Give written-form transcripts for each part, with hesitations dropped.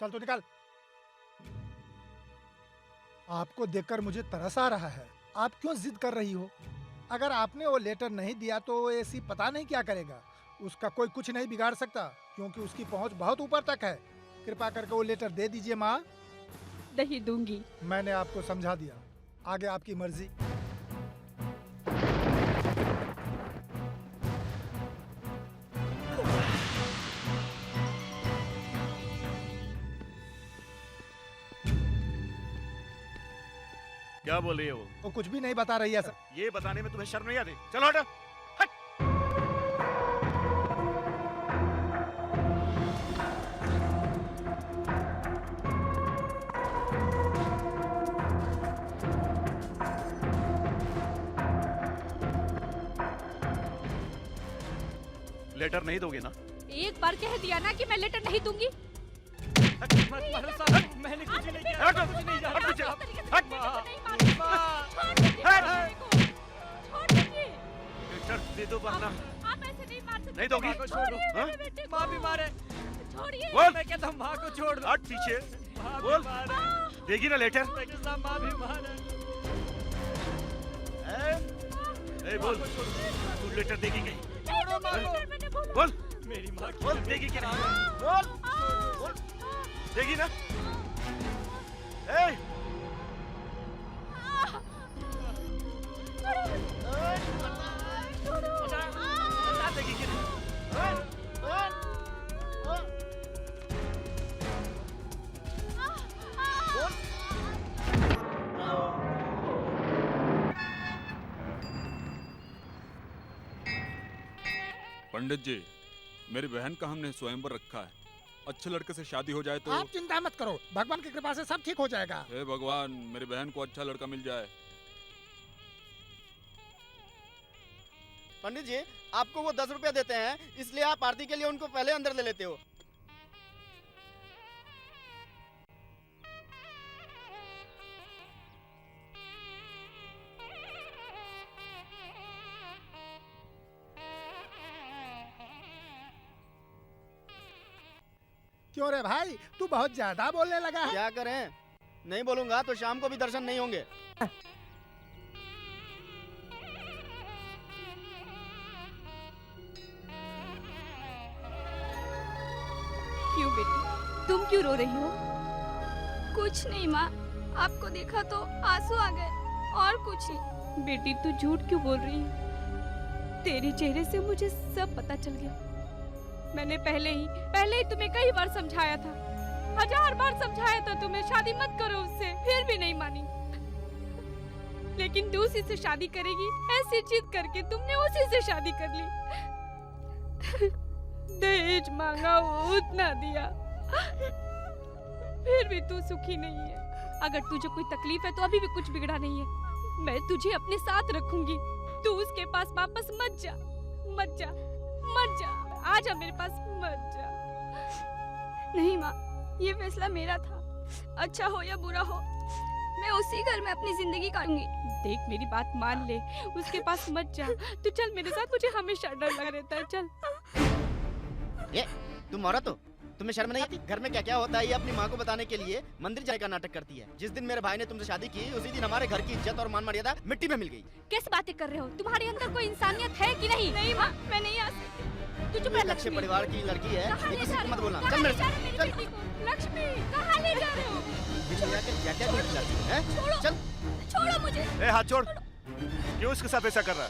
चल तू निकल। आपको देखकर मुझे तरस आ रहा है। आप क्यों जिद कर रही हो? अगर आपने वो लेटर नहीं दिया तो वो एसी पता नहीं क्या करेगा। उसका कोई कुछ नहीं बिगाड़ सकता क्योंकि उसकी पहुंच बहुत ऊपर तक है। कृपा करके वो लेटर दे दीजिए माँ। नहीं दूंगी। मैंने आपको समझा दिया, आगे आपकी मर्जी। क्या बोल रही है वो? वो कुछ भी नहीं बता रही है सर। ये बताने में तुम्हें शर्म नहीं आती? चलो हटो। लेटर नहीं दोगे ना? एक बार कह दिया ना कि मैं लेटर नहीं दूंगी। मत मारो साहब, मैंने कुछ नहीं किया। हट, कुछ नहीं हट पीछे। किया। हट। लेटर दे दो वरना आप ऐसे नहीं मार सकते। नहीं दोगी? माँ को छोड़ दो। हाँ? माँ बीमार है। छोड़िए। बोल। मैं कहता हूँ माँ को छोड़ दो। हट पीछे। माँ बोल। बीमार है। देगी ना लेटर? मैं कहता हूँ माँ बीमार है। ए बोल, तू लेटर देगी कि छोड़ो माँ को। बोल, मेरी माँ की बोल देगी कि नहीं? बोल, बोल, देगी ना? ए, बता देगी कि नहीं? पंडित जी, मेरी बहन का हमने स्वयंवर रखा है। अच्छे लड़के से शादी हो जाए तो। आप चिंता मत करो, भगवान की कृपा से सब ठीक हो जाएगा। हे भगवान, मेरी बहन को अच्छा लड़का मिल जाए। पंडित जी, आपको वो 10 रुपया देते हैं, इसलिए आप आरती के लिए उनको पहले अंदर ले लेते हो। क्यों रे भाई, तू बहुत ज्यादा बोलने लगा है। क्या करें, नहीं बोलूंगा तो शाम को भी दर्शन नहीं होंगे। क्यों बेटी, तुम क्यों रो रही हो? कुछ नहीं माँ, आपको देखा तो आंसू आ गए और कुछ नहीं। बेटी तू झूठ क्यों बोल रही है? तेरे चेहरे से मुझे सब पता चल गया। मैंने पहले ही तुम्हें कई बार समझाया था, 1000 बार समझाया था तुम्हें शादी मत करो उससे, फिर भी नहीं मानी। लेकिन तू उसी से शादी करेगी ऐसी जिद करके तुमने उसी से शादी कर ली। दहेज मांगा वो उतना दिया, फिर भी तू सुखी नहीं है। अगर तुझे कोई तकलीफ है तो अभी भी कुछ बिगड़ा नहीं है। मैं तुझे अपने साथ रखूंगी। तू उसके पास वापस मत जा, मत जा, मत जा। आजा मेरे पास, मत जा। नहीं माँ, ये फैसला मेरा था। अच्छा हो या बुरा हो, मैं उसी घर में अपनी जिंदगी काटूंगी। देख मेरी बात मान ले, उसके पास मत जा। तू चल मेरे साथ, मुझे हमेशा डर लगा रहता है। चल। ये तुम औरत हो, तुम्हें शर्म नहीं आती? घर में क्या क्या होता है ये अपनी माँ को बताने के लिए मंदिर जाने का नाटक करती है। जिस दिन मेरे भाई ने तुमसे शादी की उसी दिन हमारे घर की इज्जत और मान मर्यादा मिट्टी में मिल गई। कैसे बातें कर रहे हो? तुम्हारे अंदर कोई इंसानियत है कि नहीं? नहीं माँ, मैं नहीं आ सकती। तू चुप ये रह अच्छे लक्ष्मी। परिवार की लड़की है, कहाँ ये ले किसी जा को रहे मत हो? बोलना। कहाँ चल ले मेरे जा रहे हो मेरी चल। बेटी को? लक्ष्मी, कहाँ ले जा रहे हो? बीच में आकर क्या क्या देख जाती है? छोड़ो। चल। छोड़ो मुझे। ए, हाथ छोड़। क्यों इसके साथ ऐसा कर रहा है?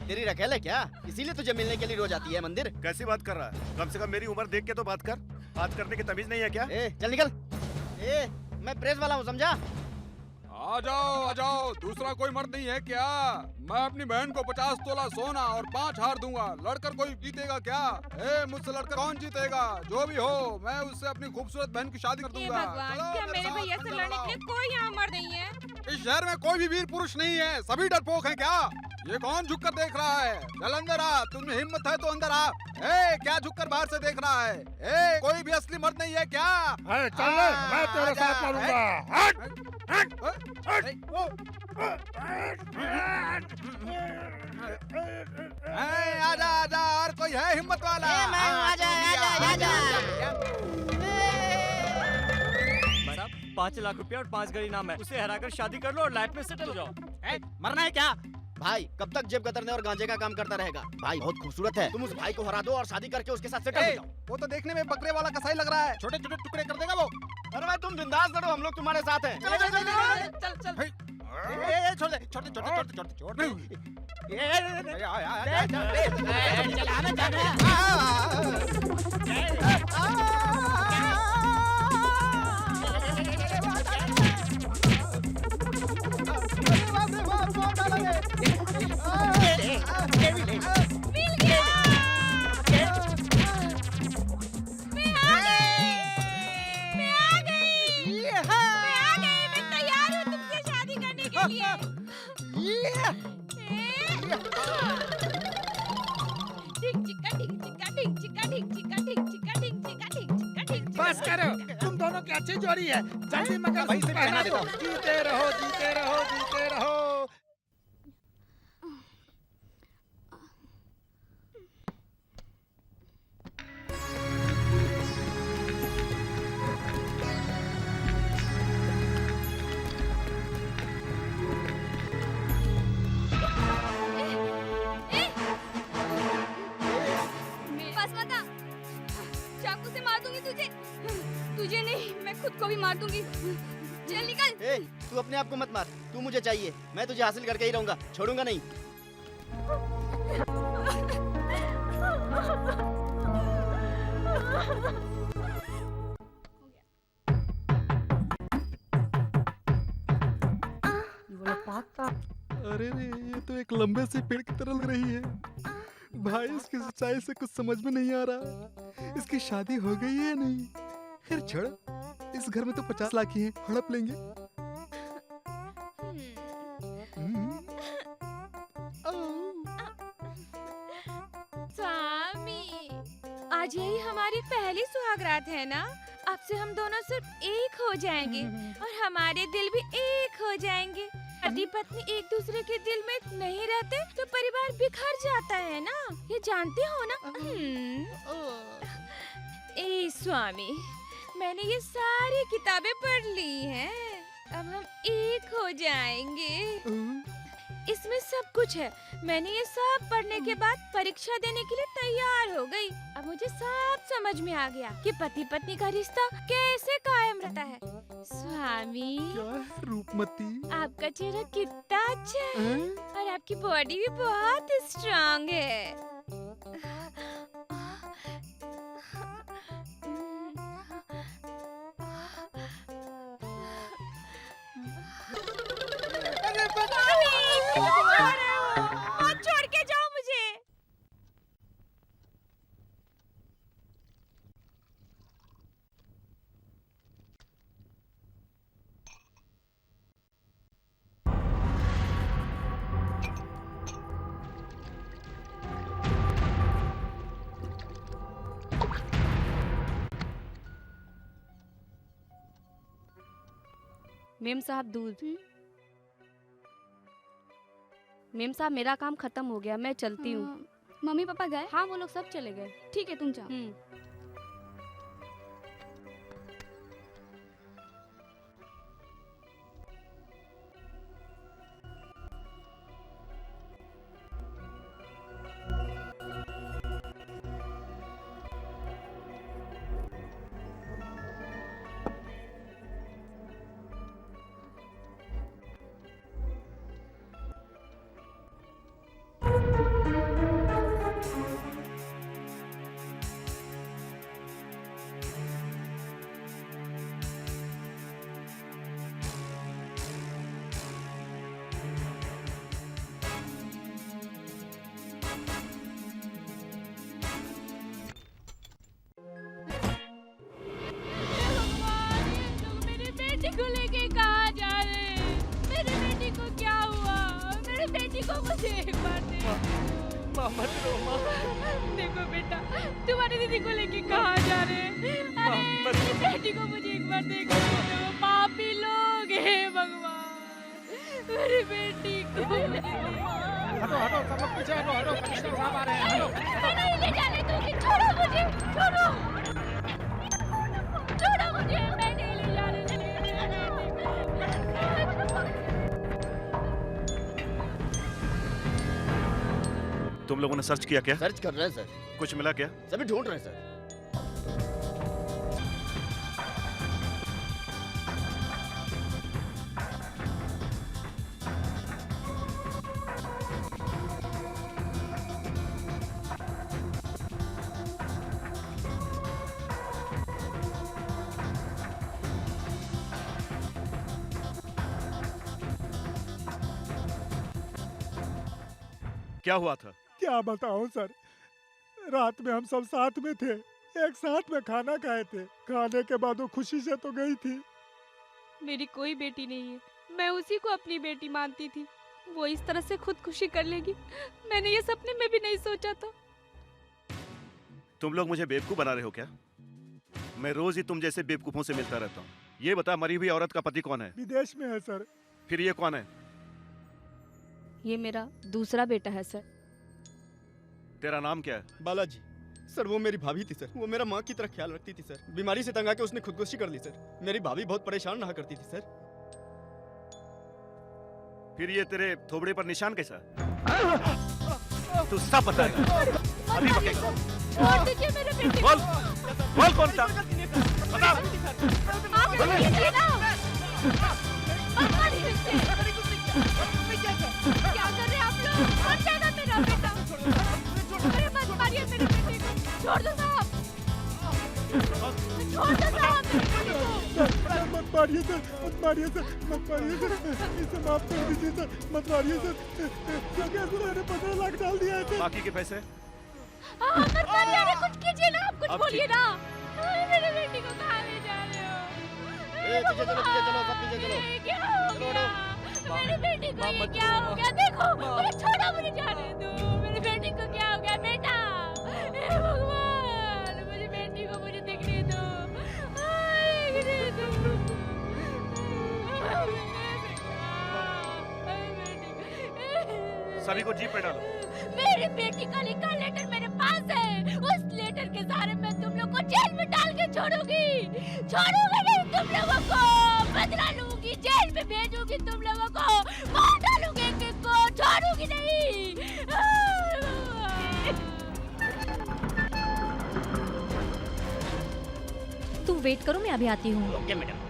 तेरी रखेल है क्या? इसीलिए तुझे मिलने के लिए रोज आती है मंदिर? कैसी बात कर रहा है? कम से कम मेरी उम्र देख के तो बात कर। बात करने की तमीज नहीं है क्या? चल निकल। मैं प्रेस वाला हूँ, समझा? आ जाओ, दूसरा कोई मर्द नहीं है क्या? मैं अपनी बहन को 50 तोला सोना और 5 हार दूंगा। लड़कर कोई जीतेगा क्या? मुझसे लड़कर कौन जीतेगा? जो भी हो, मैं उससे अपनी खूबसूरत बहन की शादी कर दूंगा। चलो, क्या मेरे भैया से लड़ने के लिए कोई यहाँ मर्द नहीं है? इस शहर में कोई भी वीर पुरुष नहीं है, सभी डरपोक हैं क्या? ये कौन झुक कर देख रहा है? चल अंदर आ, तुम्हें हिम्मत है तो अंदर आ। क्या झुक कर बाहर से देख रहा है? कोई भी असली मर्द नहीं है क्या? चल मैं तेरे साथ आजा, और कोई है हिम्मत वाला? आजा। 5 लाख रुपया और 5 गाड़ी नाम है, उसे हराकर शादी कर लो और लाइफ में सेटल हो जाओ। मरना है क्या भाई? कब तक जेब कतरने और गांजे का काम करता रहेगा? भाई बहुत खूबसूरत है, तुम उस भाई को हरा दो और शादी करके उसके साथ सेटल हो जाओ। वो तो देखने में बकरे वाला कसाई लग रहा है, छोटे छोटे टुकड़े कर देगा वो। अरे भाई तुम बिंदास लड़ो, हम लोग तुम्हारे साथ हैं। चल छोड़ दे, छोड़ दे, छोड़ दे, छोड़ दे, छोड़ दे। बस करो, तुम दोनों की अच्छी जोड़ी है। जल्दी मगर भाई से पहना देता हूँ। जीते रहो, जीते रहो, जीते रहो। बस मत आ। चाकू से मार दूंगी तुझे। तुझे नहीं, मैं खुद को भी मार दूंगी। चल निकल। ए, तू अपने आप को मत मार, तू मुझे चाहिए, मैं तुझे हासिल करके ही रहूंगा, छोड़ूंगा नहीं। अरे रे, ये तो एक लंबे से पेड़ की तरह लग रही है। भाई इसकी सच्चाई से कुछ समझ में नहीं आ रहा, इसकी शादी हो गई है या नहीं। खैर छोड़, इस घर में तो 50 लाख ही हैं, हड़प लेंगे। स्वामी, आज यही हमारी पहली सुहागरात है ना? अब से हम दोनों सिर्फ एक हो जाएंगे और हमारे दिल भी एक हो जाएंगे। पति पत्नी एक दूसरे के दिल में नहीं रहते तो परिवार बिखर जाता है ना, ये जानते हो ना? ए स्वामी, मैंने ये सारी किताबें पढ़ ली हैं, अब हम एक हो जाएंगे। इसमें सब कुछ है। मैंने ये सब पढ़ने के बाद परीक्षा देने के लिए तैयार हो गई। अब मुझे सब समझ में आ गया कि पति पत्नी का रिश्ता कैसे कायम रहता है। स्वामी, क्या रूपमती, आपका चेहरा कितना अच्छा है और आपकी बॉडी भी बहुत स्ट्रांग है। मत छोड़ के जाओ मुझे। मेम साहब दूध। मेम साहब मेरा काम खत्म हो गया, मैं चलती हूँ। मम्मी पापा गए? हाँ वो लोग सब चले गए। ठीक है, तुम जाओ। को लेके कहाँ जा रहे हैं? मेरी बेटी को क्या हुआ? मेरी बेटी को मुझे एक बार मत रो माँ। देखो बेटा, तुम्हारी दीदी को लेके कहाँ जा रहे हैं? अरे मेरी बेटी को मुझे एक बार देखने दो। पापी लोग हैं भगवान, मेरी बेटी को। हटो हटो, सब लोग पीछे हटो, हटो, कमिश्नर साहब आ रहे हैं, हटो। मैं नहीं ले जाने दूंगी, छोड़ो मुझे, छोड़ो, छोड़ो मुझे, मैं नहीं ले जाने दूंगी। तुम लोगों ने सर्च किया क्या? सर्च कर रहे हैं सर, कुछ मिला क्या? सभी ढूंढ रहे हैं सर। क्या हुआ था? क्या बताऊं सर, रात में हम सब साथ में थे, एक साथ में खाना खाए थे। खाने के बाद वो खुशी से तो गई थी। मेरी कोई बेटी नहीं है, मैं उसी को अपनी बेटी मानती थी। वो इस तरह से खुदकुशी कर लेगी, मैंने ये सपने में भी नहीं सोचा था। तुम लोग मुझे बेवकूफ बना रहे हो क्या? मैं रोज ही तुम जैसे बेवकूफों से मिलता रहता हूँ। ये बता, मरी हुई औरत का पति कौन है? विदेश में है सर। फिर ये कौन है? ये मेरा दूसरा बेटा है सर। तेरा नाम क्या है? बालाजी। सर वो मेरी भाभी थी सर, वो मेरा माँ की तरह ख्याल रखती थी सर। बीमारी से तंग आके उसने खुदकुशी कर ली सर। मेरी भाभी बहुत परेशान रहा करती थी सर। फिर ये तेरे थोबड़े पर निशान कैसा? तू सब बताएगा, अभी बकेगा। छोड़ दीजिए मेरे बेटे बोल, बोल कौन था? बता। आप कीजिए ना। मत मारिए इसे। क्या कर रहे हैं आप लोग? मर जाएगा मेरा बेटा। अरे मत मारिए मेरे बेटे को। छोड़ दो साहब। छोड़ दो साहब मेरे बेटे को। मत मारिए सर, मत मारिए सर, मत मारिए सर, इसे माफ कर दीजिए सर, मत मारिए सर। क्योंकि मैंने 15 लाख डाल दिया है सर। बाकी के पैसे? मत मारिए, अरे कुछ कीजिए ना, आप कुछ अब बोलिए ना। अरे मेरे बेटे को कहाँ ले जा रहे हो? पीछे चलो, पीछे चलो, सब पीछे चलो। ये क्या हो गया? मेरे बेटे को ये क्या हो गया? देखो, मुझे छोड़ो, मुझे जाने दो। मेरे बेटे को क्या हो गया बेटा? हे भगवान, मुझे बेटी को मुझे देखने दो। देखने दो। सभी को जीप पे डालो। मेरी बेटी का लिखा लेटर मेरे पास है। उस लेटर के सहारे मैं तुम लोग को जेल में डाल के छोड़ूंगी। छोड़ूंगी नहीं तुम लोगों को। बदला लूंगी, जेल में भेजूंगी तुम लोगों को। मार डालूंगी एक-एक को, छोड़ूंगी नहीं। तुम वेट करो, मैं अभी आती हूँ। Okay madam.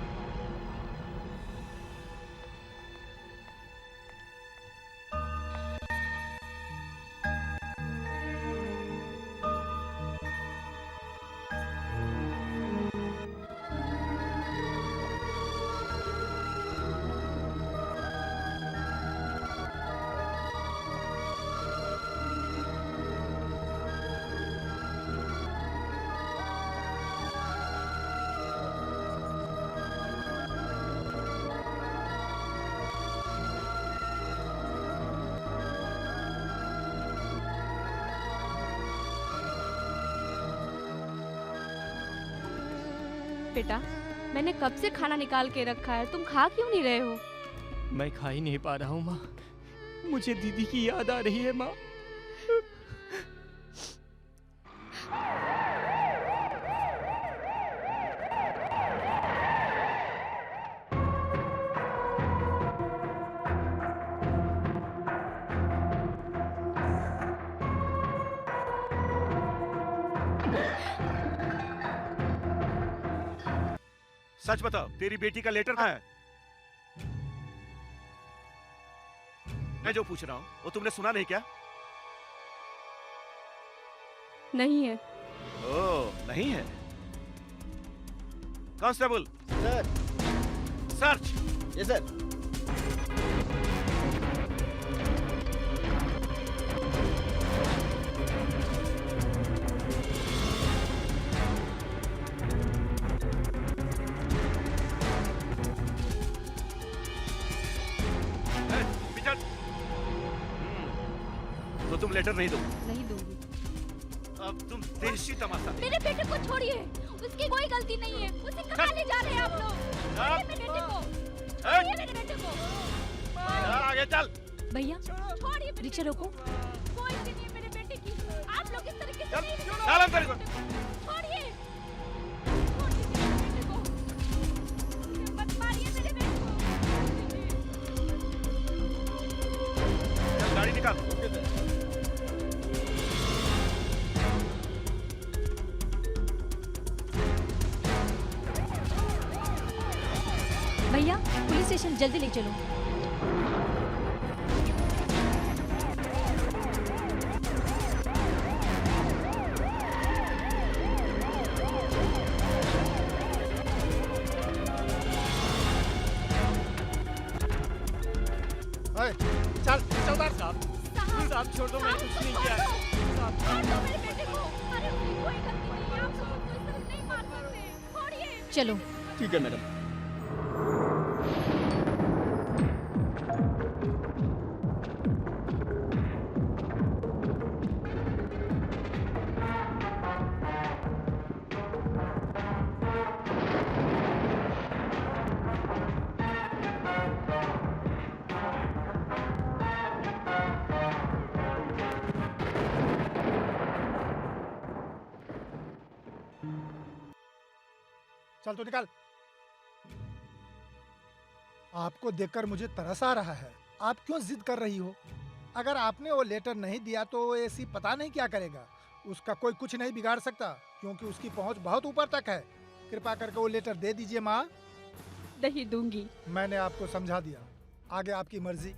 बेटा, मैंने कब से खाना निकाल के रखा है, तुम खा क्यों नहीं रहे हो? मैं खा ही नहीं पा रहा हूँ माँ। मुझे दीदी की याद आ रही है माँ। सच बताओ, तेरी बेटी का लेटर कहाँ है? मैं जो पूछ रहा हूँ वो तुमने सुना नहीं क्या? नहीं है। ओह, नहीं है। Constable, sir. सर्च। ये सर। तो तुम लेटर नहीं दो? नहीं दूंगी। अब तुम देशी तमाशा। मेरे बेटे को छोड़िए, उसकी कोई गलती नहीं है। उसे कहाँ ले जा रहे हैं आप लोग? छोड़िए मेरे बेटे को। छोड़िए मेरे बेटे को। आगे चल। भैया, छोड़िए मेरे रिक्शा रोको। कोई गलती नहीं है मेरे बेटे की। आप लोग इस तरीके से नहीं चल छोड़िए अंदर को। छोड़ दीजिए मेरे बेटे को। मत मारिए मेरे बेटे को। चल गाड़ी निकाल। जल्दी ले चलो। ओए, चल चौधर साहब। साहब छोड़ दो, मैंने कुछ नहीं किया है। साहब, छोड़ दो मेरे बेटे को। अरे उसकी कोई गलती नहीं है, आप सबको इस तरह नहीं मार सकते। छोड़िए। चलो। ठीक है मैडम। चल तो निकाल। आपको देखकर मुझे तरस आ रहा है। आप क्यों जिद कर रही हो? अगर आपने वो लेटर नहीं दिया तो वो एसी पता नहीं क्या करेगा। उसका कोई कुछ नहीं बिगाड़ सकता क्योंकि उसकी पहुंच बहुत ऊपर तक है। कृपा करके वो लेटर दे दीजिए माँ। नहीं दूंगी। मैंने आपको समझा दिया, आगे आपकी मर्जी।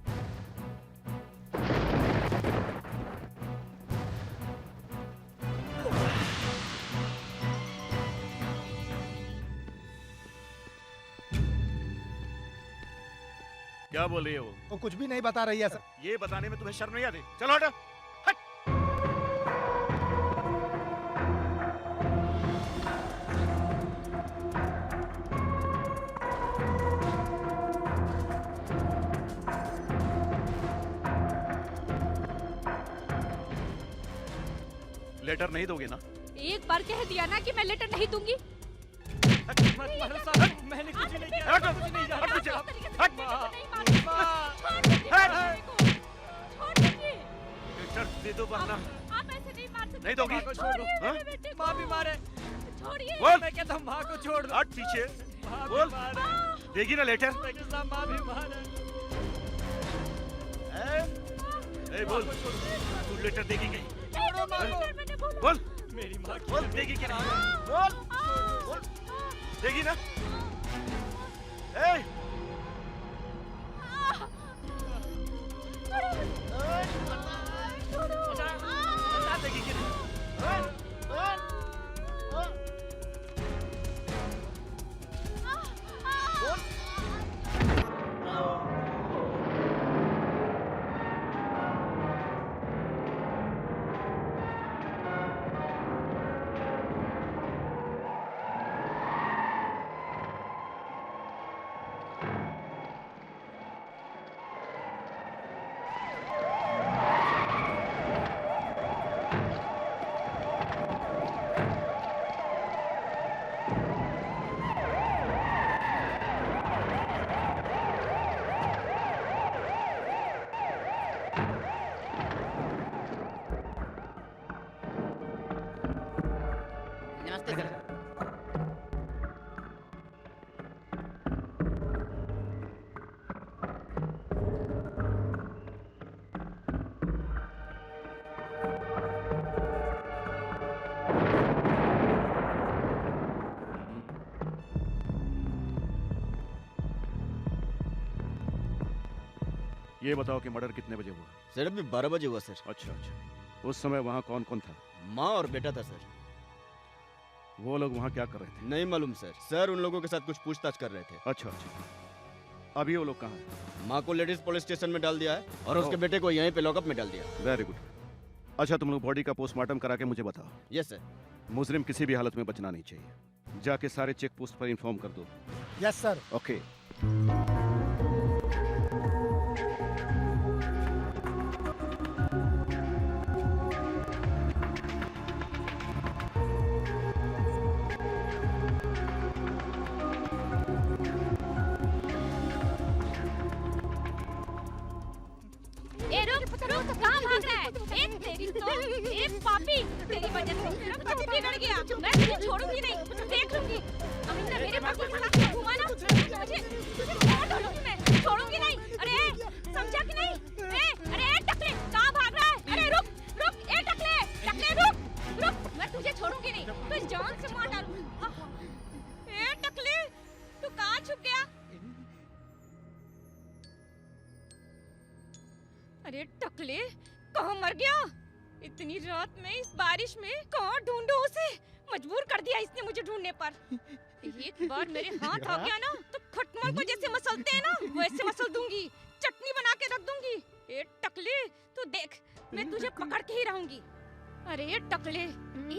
क्या बोल रही है वो? वो कुछ भी नहीं बता रही है सर। ये बताने में तुम्हें शर्म नहीं आती? चलो हटो। लेटर नहीं दोगे ना? एक बार कह दिया ना कि मैं लेटर नहीं दूंगी। मत मारो साहब, मैंने कुछ नहीं किया। हटो, कुछ नहीं हट पीछे। किया। हट। लेटर दे दो वरना आप ऐसे नहीं मार सकते। नहीं दोगी? माँ को छोड़ दो। हाँ? माँ बीमार है। छोड़िए। बोल। मैं कहता हूँ माँ को छोड़ दो। हट पीछे। माँ बोल। बीमार है। देगी ना लेटर? डॉक्टर साहब, माँ बीमार है। ए बोल, तू लेटर देगी नहीं? छोड़ो माँ को। बोल, मेरी माँ की बोल देगी कि नहीं? बोल, बोल, देगी ना? ए, बता देगी कि नहीं? नमस्ते सर। ये बताओ कि मर्डर कितने बजे हुआ? सर अभी 12 बजे हुआ सर। अच्छा अच्छा। उस समय वहाँ कौन कौन था? माँ और बेटा था सर। वो लोग वहाँ क्या कर रहे थे? नहीं मालूम सर। सर उन लोगों के साथ कुछ पूछताछ कर रहे थे। अच्छा अच्छा। अभी वो लोग कहाँ हैं? माँ को लेडीज पुलिस स्टेशन में डाल दिया है और उसके ओह। बेटे को यहीं पे लॉकअप में डाल दिया। Very good. अच्छा, तुम लोग बॉडी का पोस्टमार्टम करा के मुझे बताओ। Yes sir. मुजरिम किसी भी हालत में बचना नहीं चाहिए। जाके सारे चेक पोस्ट पर इन्फॉर्म कर दो। Yes sir. ओके। ए रुक रुक, कहाँ भाग रहा है? ए तेरी तो, ए पापी, तेरी वजह से मेरा पति बिगड़ गया। मैं तुझे छोड़ूंगी नहीं, देख लूंगी। अमिता मेरे पति के साथ घुमा ना, तुझे छोड़ दूंगी मैं, छोड़ूंगी नहीं। अरे समझा कि नहीं? अरे टकले, कहाँ भाग रहा है? अरे रुक रुक, ए टकले, टकले रुक रुक, मैं तुझे छोड़ूंगी नहीं, तुझे जान से मार डालूंगी। ए टकले, तू कहाँ छुप गया? अरे टकले, कहाँ मर गया? इतनी रात में इस बारिश में कहाँ ढूंढूं उसे? मजबूर कर दिया इसने मुझे ढूंढने पर। एक बार मेरे हाथ आ गया ना तो खटमल को जैसे मसलते हैं ना वैसे मसल दूंगी, चटनी बना के रख दूंगी। ए टकले, तू देख मैं तुझे पकड़ के ही रहूंगी। अरे टकले,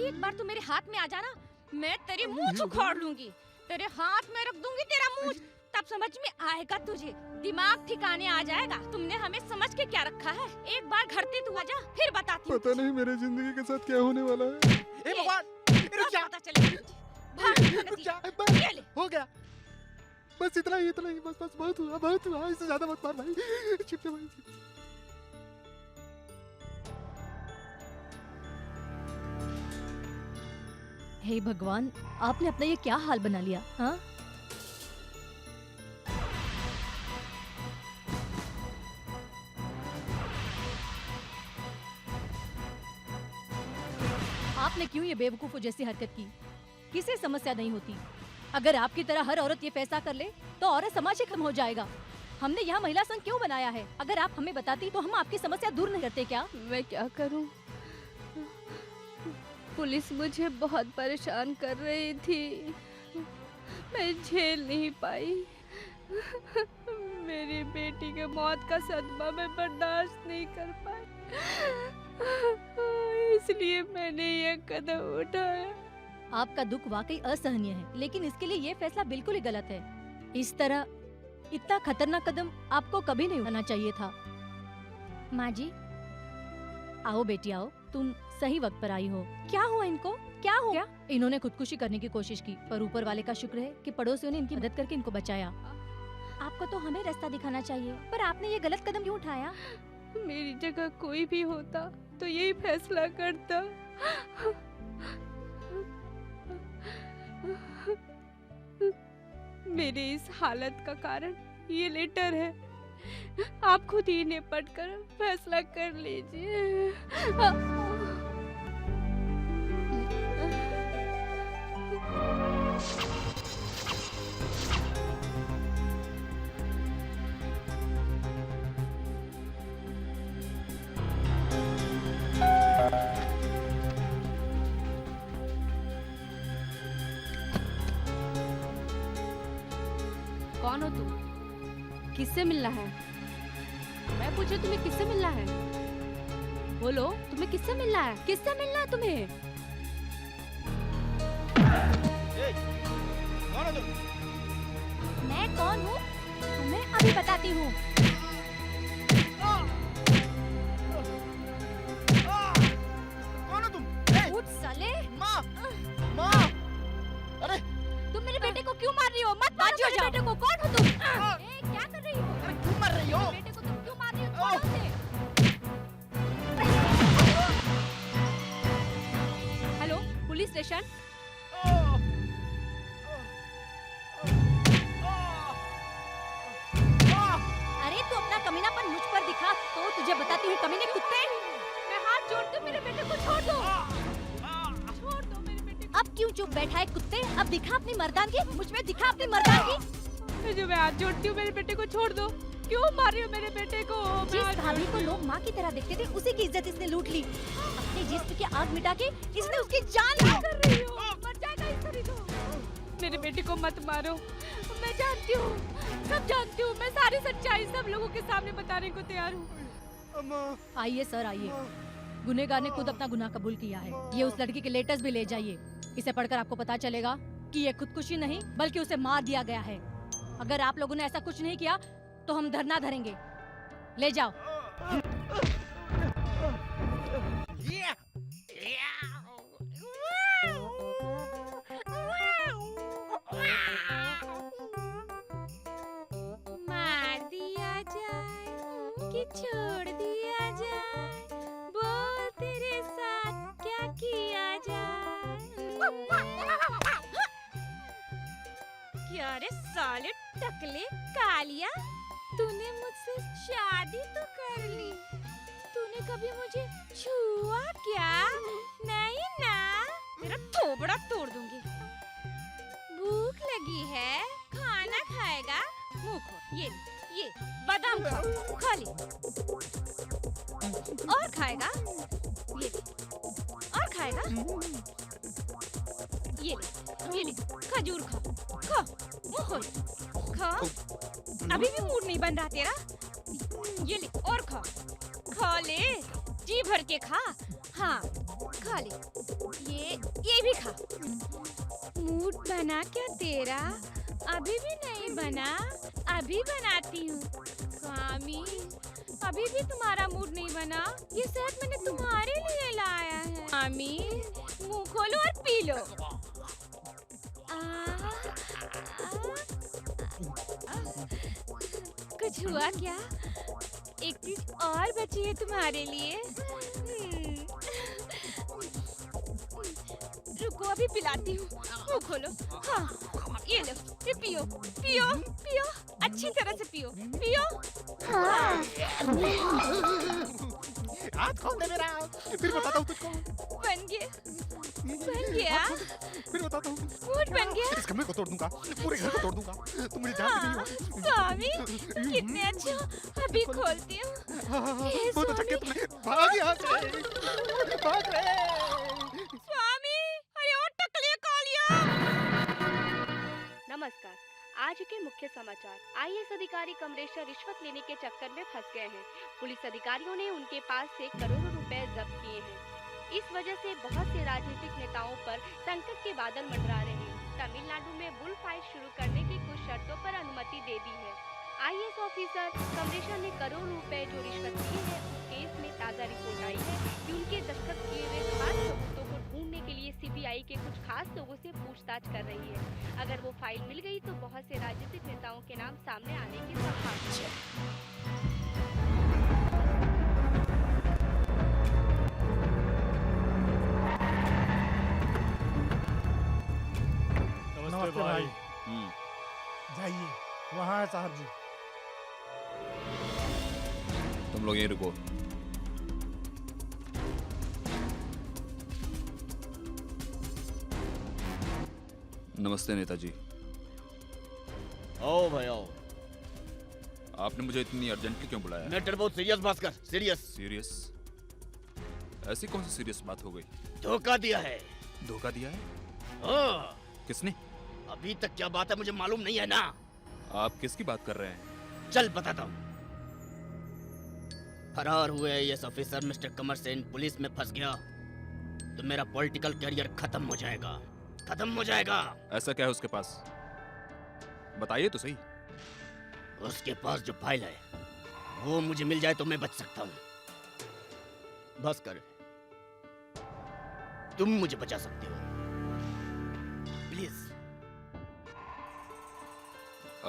एक बार तू मेरे हाथ में आ जाना, मैं तेरी मूंछ उखाड़ लूंगी, तेरे हाथ में रख दूंगी तेरा मूंछ, तब समझ में आएगा तुझे, दिमाग ठिकाने आ जाएगा। तुमने हमें समझ के क्या रखा है? एक बार घर से तू आजा, फिर बताती हूँ। पता नहीं मेरे जिंदगी के साथ क्या होने वाला है। ए भगवान, रुक जा, पता चलेगा तुझे। भाग, रुक जा, ये ले। हो गया, बस इतना ही, बस बहुत हुआ, इससे ज्यादा मत मार भाई। छिप जा भाई। हे भगवान, आपने अपना ये क्या हाल बना लिया? हाँ, आपने क्यों ये बेवकूफों जैसी हरकत की? किसी समस्या नहीं होती। अगर आपकी तरह हर औरत ये फैसला कर ले तो औरत समाज से खत्म हो जाएगा। हमने यहाँ महिला संघ क्यों बनाया है? अगर आप हमें बताती तो हम आपकी समस्या दूर नहीं करते क्या? मैं क्या करूं? पुलिस मुझे बहुत परेशान कर रही थी, मैं झेल नहीं पाई। मेरी बेटी के मौत का सदमा मैं बर्दाश्त नहीं कर पाई, इसलिए मैंने ये कदम उठाया। आपका दुख वाकई असहनीय है, लेकिन इसके लिए ये फैसला बिल्कुल ही गलत है। इस तरह इतना खतरनाक कदम आपको कभी नहीं उठाना चाहिए था। माँ जी, आओ बेटी आओ, तुम सही वक्त पर आई हो। क्या हुआ इनको? क्या हो गया? इन्होंने खुदकुशी करने की कोशिश की, पर ऊपर वाले का शुक्र है कि पड़ोसियों ने इनकी मदद करके इनको बचाया। आपको तो हमें रास्ता दिखाना चाहिए, पर आपने ये गलत कदम क्यों उठाया? मेरी जगह कोई भी होता तो यही फैसला करता। मेरी इस हालत का कारण ये लेटर है, आप खुद ही निपट कर फैसला कर लीजिए। कौन हो तुम? किससे मिलना है? मैं पूछे तुम्हें किससे मिलना है? बोलो, तुम्हें किससे मिलना है? किससे मिलना है तुम्हें? ए, कौन हो तुम? मैं कौन हूँ तुम्हें अभी बताती हूँ। कौन हो तुम? उठ साले! माँ, माँ, अरे तुम मेरे बेटे को क्यों मार रही हो? मत मारो मेरे बेटे को। कौन हो तुम? ए, क्या कर रही हो? अरे क्यों मर रही हो? मेरे बेटे को तुम क्यों मार रही हो? छोड़ो उसे। Hello, police station. अरे तू अपना कमीनापन मुझ पर दिखा तो तुझे बताती हूँ कमीने कुत्ते। मैं हाथ जोड़ती हूँ, मेरे बेटे को छोड़ दो। छोड़ दो मेरे बेटे को। अब क्यों चुप बैठा है कुत्ते? अब दिखा अपनी मर्दानगी, मुझ में दिखा अपनी मर्दानगी। मैं हाथ जोड़ती हूँ, मेरे बेटे को छोड़ दो। क्यों मार रही हो मेरे बेटे को? मैं जिस हाथ भाभी को जोड़ती लोग माँ की तरह देखते थे, उसी की इज्जत इसने लूट ली। अपने जिस्म की आग मिटा के इसने उसकी जान ली। कर रही हो? मर जाएगा इस तरीके को। मेरे बेटे को मत मारो, मैं जानती हूँ, सब जानती हूँ। मैं सारी सच्चाई सब लोगों के सामने बताने को तैयार हूँ। आइए सर, आइए। गुनहगार ने खुद अपना गुनाह कबूल किया है। ये उस लड़की के लेटर्स भी ले जाइए। इसे पढ़कर आपको पता चलेगा कि ये खुदकुशी नहीं बल्कि उसे मार दिया गया है। अगर आप लोगों ने ऐसा कुछ नहीं किया तो हम धरना धरेंगे। ले जाओ। मार दिया जाए कि छोड़ दिया जाए, बोल तेरे साथ क्या किया जाए। क्या रे साले टकले कालिया, तूने मुझसे शादी तो कर ली, तूने कभी मुझे छुआ क्या? नहीं ना, तेरा थोबड़ा तोड़ दूंगी। भूख लगी है, खाना खाएगा? मुंह खोल, ये बादाम खा, खा ले। और खाएगा? ये ले। और खाएगा? ये ले खजूर खा, खा, मुंह खोल, खा। अभी भी मूड नहीं बन रहा तेरा? ये ले और खा, खा ले, जी भर के खा। हाँ, खा ले, ये भी खा। मूड बना क्या तेरा? अभी भी नहीं बना? अभी बनाती हूँ। स्वामी, अभी भी तुम्हारा मूड नहीं बना? ये शहद मैंने तुम्हारे लिए लाया है। स्वामी, मुंह खोलो और पी लो। कुछ हुआ क्या? एक चीज और बची है तुम्हारे लिए। रुको, अभी पिलाती हूँ। मुंह खोलो। हाँ, ये लो, ये पियो, पियो, पियो, अच्छी तरह से पियो, पियो। हाँ। हाथ खोल दे मेरा, फिर बताता हूँ तुझको। बन गया, बन गया। फिर बताता हूँ। मूड बन गया। इस कमरे को तोड़ दूंगा, पूरे घर को तोड़ दूंगा। तुम मुझे जानती नहीं हो। स्वामी, कितने अच्छे हो। अभी खोलती हूँ। हे बहुत अच्छा किया स्वामी। तुमने। भाग यहाँ से, भाग रे। स्वामी, अरे ओ टकले कालिया। नमस्कार। आज के मुख्य समाचार। आईएएस अधिकारी कमरेशर रिश्वत लेने के चक्कर में फंस गए हैं। पुलिस अधिकारियों ने उनके पास से करोड़ों रुपए जब्त किए हैं। इस वजह से बहुत से राजनीतिक नेताओं पर संकट के बादल मंडरा रहे हैं। तमिलनाडु में बुल फाइट शुरू करने की कुछ शर्तों पर अनुमति दे दी है। आईएएस ऑफिसर कमरेशर ने करोड़ों रुपए जो रिश्वत ली है, उस केस में ताज़ा रिपोर्ट आई है कि उनके दस्तखत किए हुए खास सबूतों को ढूंढने के लिए सीबीआई के कुछ खास लोगों से पूछताछ कर रही है। अगर वो फाइल मिल गई तो बहुत से राजनीतिक नेताओं के नाम सामने आने की संभावना है। नमस्ते भाई। जाइए, वहाँ है साहब जी। तुम लोग यहीं रुको। नमस्ते नेताजी। आओ भाई आओ। आपने मुझे इतनी अर्जेंटली क्यों बुलाया? मैटर बहुत सीरियस भास्कर, सीरियस। सीरियस? ऐसी कौन सी सीरियस बात हो गई? धोखा दिया है। धोखा दिया है? हाँ। किसने? अभी तक क्या बात है मुझे मालूम नहीं है ना। आप किसकी बात कर रहे हैं? चल बताता हूँ। फरार हुए आईएएस ऑफिसर मिस्टर कमर सेन पुलिस में फंस गया तो मेरा पॉलिटिकल करियर खत्म हो जाएगा, खत्म हो जाएगा। ऐसा क्या है उसके पास? बताइए तो सही। उसके पास जो फाइल है वो मुझे मिल जाए तो मैं बच सकता हूँ। भास्कर, तुम मुझे बचा सकते हो, प्लीज।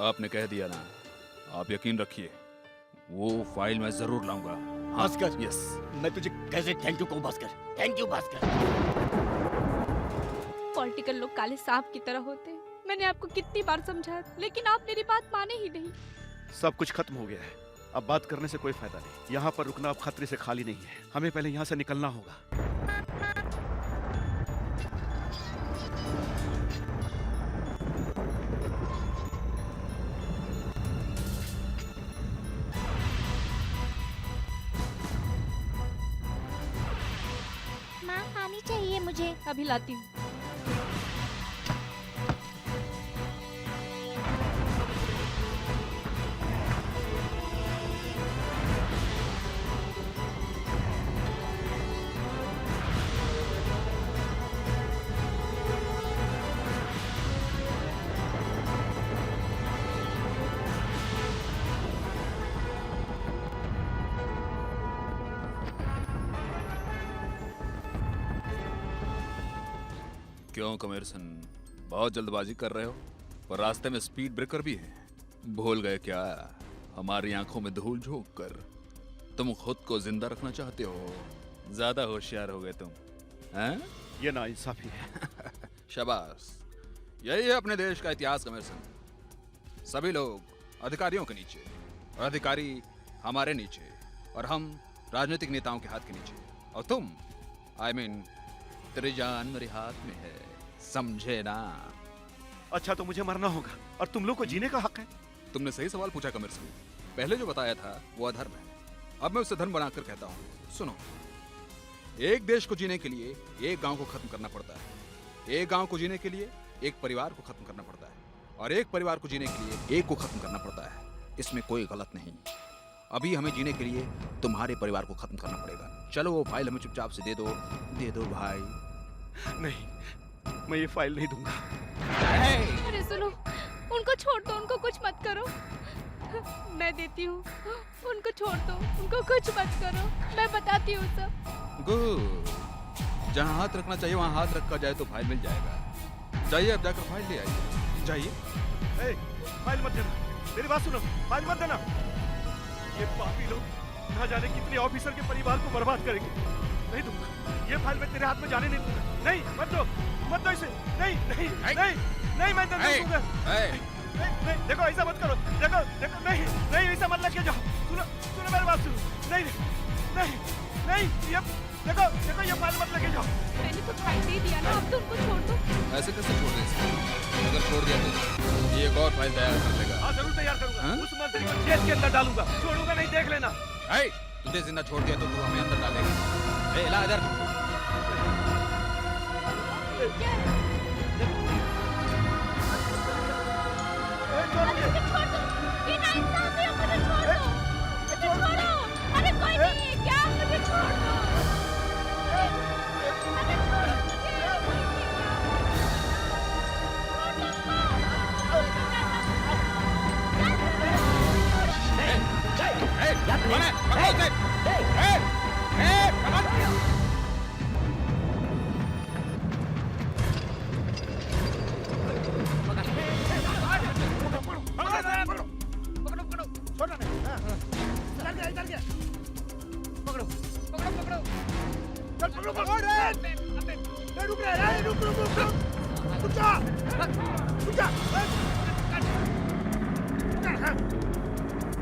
आपने कह दिया ना, आप यकीन रखिए वो फाइल मैं जरूर लाऊंगा। भास्कर, यस। मैं तुझे कैसे थैंक यू कहूँ Bhaskar? Thank you Bhaskar. Political लोग काले सांप की तरह होते हैं। मैंने आपको कितनी बार समझाया, लेकिन आप मेरी बात माने ही नहीं। सब कुछ खत्म हो गया है, अब बात करने से कोई फायदा नहीं। यहाँ पर रुकना अब खतरे से खाली नहीं है। हमें पहले यहाँ से निकलना होगा। माँ, पानी चाहिए मुझे। अभी लाती हूँ। क्यों कमरसन, बहुत जल्दबाजी कर रहे हो? पर रास्ते में स्पीड ब्रेकर भी है। भूल गए क्या? हमारी आंखों में धूल झोंक कर तुम खुद को जिंदा रखना चाहते हो। ज्यादा होशियार हो गए तुम, हैं? ये नाइंसाफी है। शाबाश, यही है अपने देश का इतिहास कमरसन। सभी लोग अधिकारियों के नीचे और अधिकारी हमारे नीचे और हम राजनीतिक नेताओं के हाथ के नीचे। और तुम, I mean, तेरी जान मेरे हाथ में है, समझे ना? अच्छा, तो मुझे मरना होगा और तुम लोग को जीने का हक है। तुमने सही सवाल पूछा कमर सिंह। पहले जो बताया था वो अधर्म है, अब मैं उसे धर्म बनाकर कहता हूँ, सुनो, एक देश को जीने के लिए एक गांव को खत्म करना पड़ता है, एक गांव को जीने के लिए एक परिवार को खत्म करना पड़ता है, और एक परिवार को जीने के लिए एक को खत्म करना पड़ता है। इसमें कोई गलत नहीं। अभी हमें जीने के लिए तुम्हारे परिवार को खत्म करना पड़ेगा। चलो वो फाइल हमें चुपचाप से दे दो भाई। नहीं, मैं ये फाइल नहीं दूंगा। अरे सुनो, उनको छोड़ दो, उनको कुछ मत करो। मैं देती हूँ, उनको छोड़ दो, उनको कुछ मत करो, मैं बताती हूँ सब। गुड, जहाँ हाथ रखना चाहिए वहाँ हाथ रखा जाए तो फाइल मिल जाएगा। जाइए अब जाकर फाइल ले आइए, जाइए। ए, फाइल मत देना, मेरी बात सुनो, फाइल मत देना। ये पापी लोग न जाने कितने ऑफिसर के परिवार को बर्बाद करेंगे। नहीं दूंगा, ये फाइल मैं तेरे हाथ में जाने नहीं दूंगा। नहीं, मत दो इसे। नहीं नहीं नहीं नहीं, मैं नहीं दूंगा। नहीं, देखो ऐसा मत करो, देखो नहीं नहीं, ऐसा मत लेके जाओ। सुनो मेरी बात सुनो। नहीं नहीं नहीं, ये देखो ये फाइल मत लेके जाओ। मैंने तो फाइल दे दिया ना, अब तो उनको छोड़ दो। ऐसे कैसे छोड़ दे? अगर छोड़ दिया तो ये एक और फाइल तैयार कर लेगा। हाँ जरूर तैयार करूंगा। उस मंत्री को जेल के अंदर डालूंगा, छोड़ूंगा नहीं, देख लेना। तुझे जिंदा छोड़ दिया तो तू हमें अंदर डालेगा। ला इधर। छोड़ दो, ये नाइंसाफी है, मुझे छोड़ दो, मुझे छोड़ो। अरे कोई नहीं, क्या मुझे छोड़ दो, अरे छोड़ो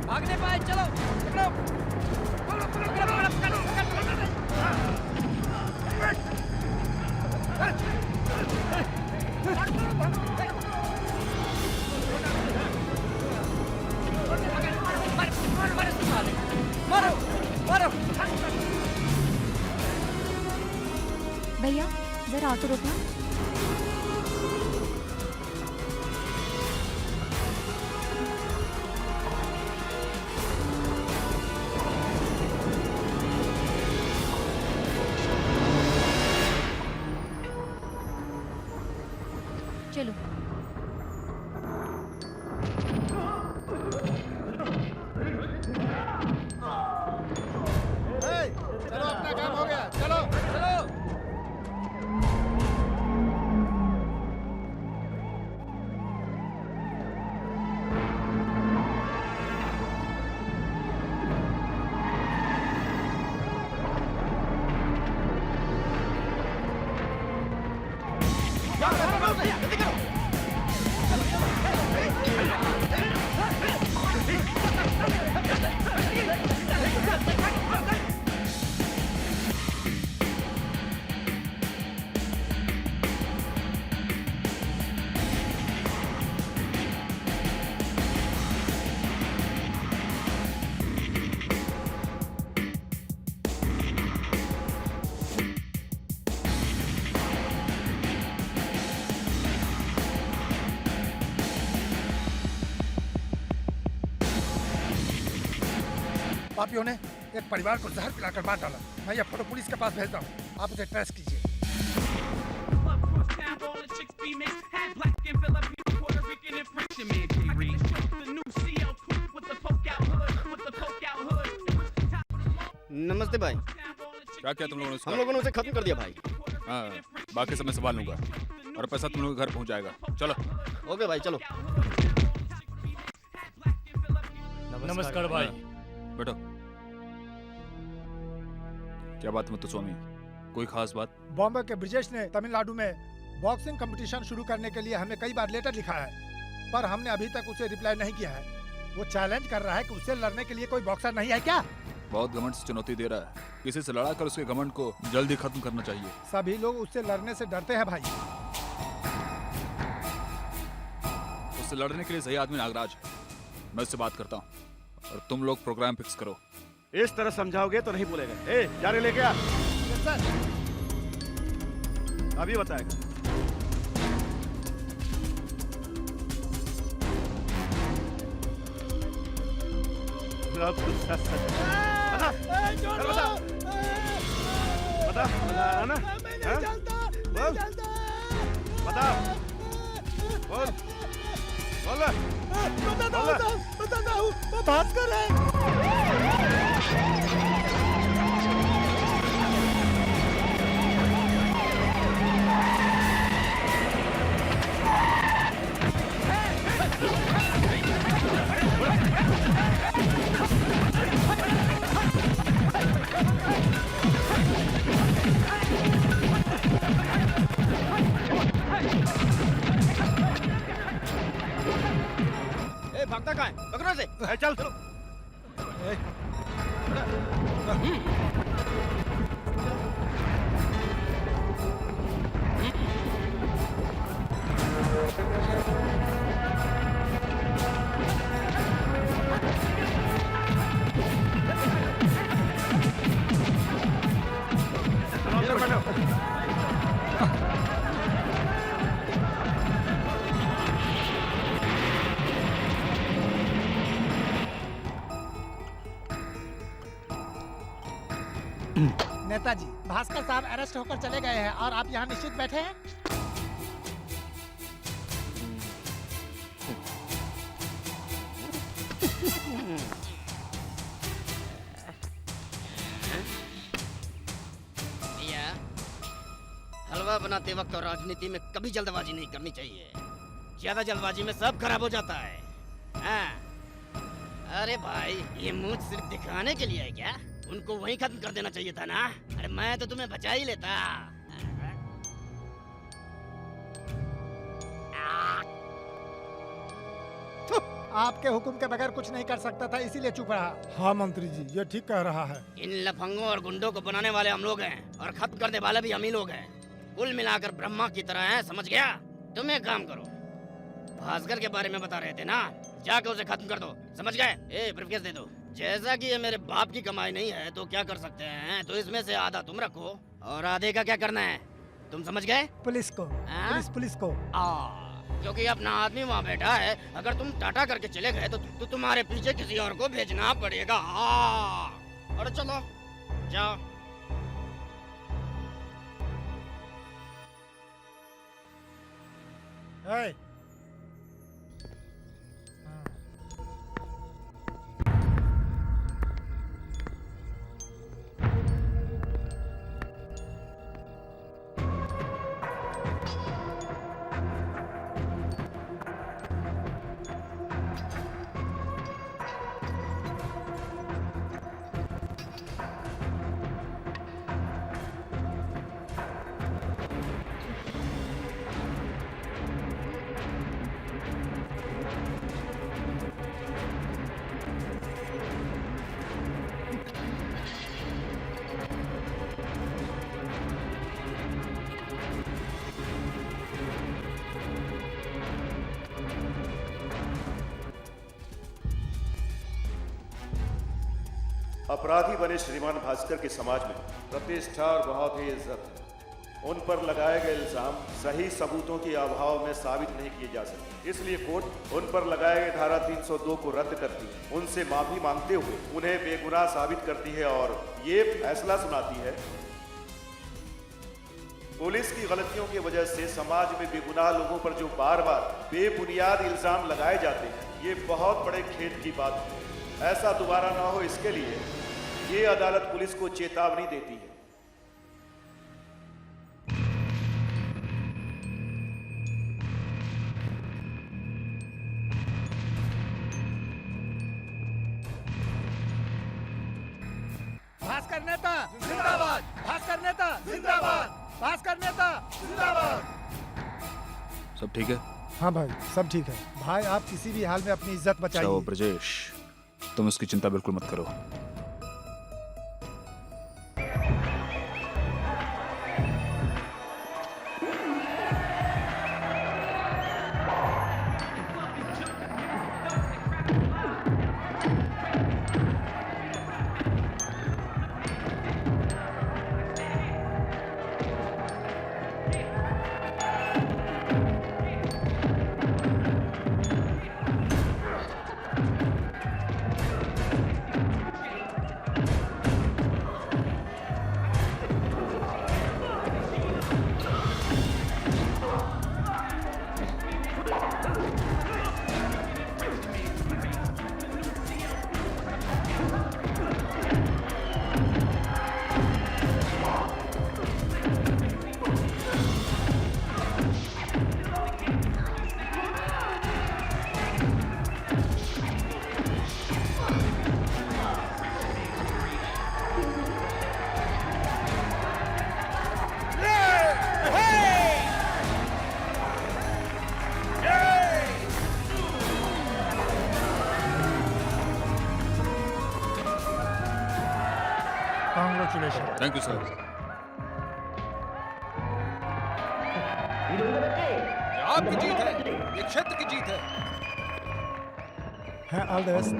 भागने पाए, चलो भैया जरा ऑटो रोकना। चलो चलो अपना काम हो गया, चलो चलो। पापियों ने एक परिवार को जहर पिलाकर मार डाला। मैं यह फोटो पुलिस के पास भेजता हूँ, आप उसे ट्रेस कीजिए। नमस्ते भाई। क्या किया तुम लोगों ने? हम लोगों ने उसे खत्म कर दिया भाई। हाँ, बाकी सब मैं संभाल लूंगा और पैसा तुम लोगों के घर पहुंच जाएगा। चलो। ओके भाई, चलो। नमस्कार भाई। बैठो। क्या बात है मुत्तुस्वामी, कोई खास बात? बॉम्बे के ब्रिजेश ने तमिलनाडु में बॉक्सिंग कंपटीशन शुरू करने के लिए हमें कई बार लेटर लिखा है, पर हमने अभी तक उसे रिप्लाई नहीं किया है। वो चैलेंज कर रहा है कि उससे लड़ने के लिए कोई बॉक्सर नहीं है क्या? बहुत घमंड से चुनौती दे रहा है। किसी से लड़ा कर उसके घमंड को जल्दी खत्म करना चाहिए। सभी लोग उससे लड़ने से डरते हैं भाई। उससे लड़ने के लिए सही आदमी नागराज है। मैं उससे बात करता हूँ और तुम लोग प्रोग्राम फिक्स करो। इस तरह समझाओगे तो नहीं बोलेगा। ए, जाने लेके आ। सर अभी बताएगा। अब कुछ सच सच बता, चल बता, बता ना, हाँ? बोल, बता, बोल, बोल, बताता हूँ, वो भास्कर है। ए, भागता कहाँ है? पकड़ो इसे। ए, चल चलो। अंदर बैठो। नेताजी, भास्कर साहब अरेस्ट होकर चले गए हैं और आप यहाँ निश्चित बैठे हैं। भैया, हलवा बनाते वक्त और राजनीति में कभी जल्दबाजी नहीं करनी चाहिए। ज्यादा जल्दबाजी में सब खराब हो जाता है। हाँ। अरे भाई, ये मुझ सिर्फ दिखाने के लिए है क्या? उनको वहीं खत्म कर देना चाहिए था ना। अरे मैं तो तुम्हें बचा ही लेता। आपके हुक्म के बगैर कुछ नहीं कर सकता था, इसीलिए चुप रहा। हाँ मंत्री जी, ये ठीक कह रहा है। इन लफंगों और गुंडों को बनाने वाले हम लोग हैं और खत्म करने वाले भी हम ही लोग हैं। कुल मिलाकर ब्रह्मा की तरह हैं, समझ गया? तुम एक काम करो, भास्कर के बारे में बता रहे थे ना, जाके उसे खत्म कर दो, समझ गए? ए, ब्रीफकेस दे दो। जैसा कि ये मेरे बाप की कमाई नहीं है तो क्या कर सकते हैं, तो इसमें से आधा तुम रखो और आधे का क्या करना है, तुम समझ गए? पुलिस को। हाँ? पुलिस को। क्योंकि अपना आदमी वहाँ बैठा है, अगर तुम टाटा करके चले गए तो तुम्हारे पीछे किसी और को भेजना पड़ेगा। और चलो जाओ। Hey. अपराधी बने श्रीमान भास्कर के समाज में प्रतिष्ठा और बहुत ही इज्जत है। उन पर लगाए गए इल्जाम सही सबूतों के अभाव में साबित नहीं किए जा सकते, इसलिए कोर्ट उन पर लगाए गए धारा 302 को रद्द करती है, उनसे माफी मांगते हुए उन्हें बेगुनाह साबित करती है और ये फैसला सुनाती है पुलिस की गलतियों की वजह से समाज में बेगुनाह लोगों पर जो बार बार बेबुनियाद इल्जाम लगाए जाते हैं, ये बहुत बड़े खेद की बात है। ऐसा दोबारा ना हो, इसके लिए ये अदालत पुलिस को चेतावनी देती है। भास्कर नेता जिंदाबाद, भास्कर नेता जिंदाबाद, भास्कर नेता जिंदाबाद। सब ठीक है? हाँ भाई, सब ठीक है। भाई, आप किसी भी हाल में अपनी इज्जत बचाइए। ब्रजेश, तुम उसकी चिंता बिल्कुल मत करो। कॉन्ग्रेचुलेशन। Thank you sir. ये आपकी जीत है, ये क्षेत्र की जीत है। All the best.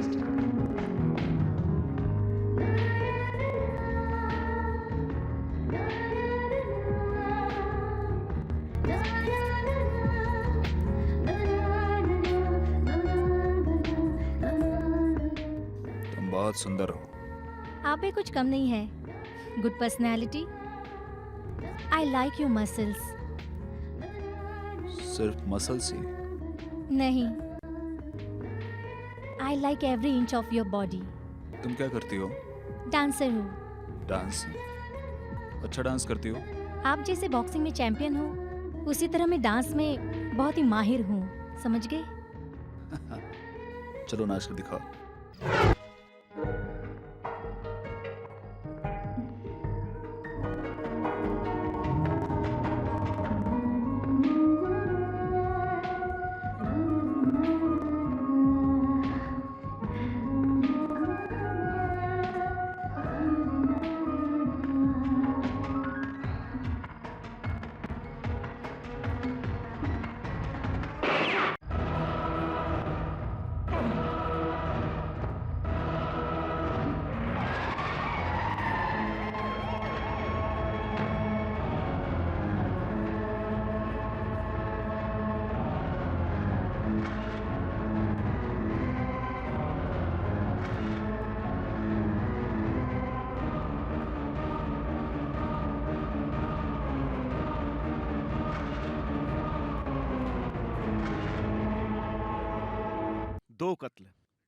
तुम बहुत सुंदर हो। आप भी कुछ कम नहीं है। Good personality. I like your muscles. सिर्फ मसल्स ही? नहीं, I like every inch of your body. तुम क्या करती हो? डांसर हूँ। डांस? अच्छा डांस करती हो? आप जैसे बॉक्सिंग में चैंपियन हो, उसी तरह मैं डांस में बहुत ही माहिर हूँ, समझ गए? चलो नाच कर दिखाओ।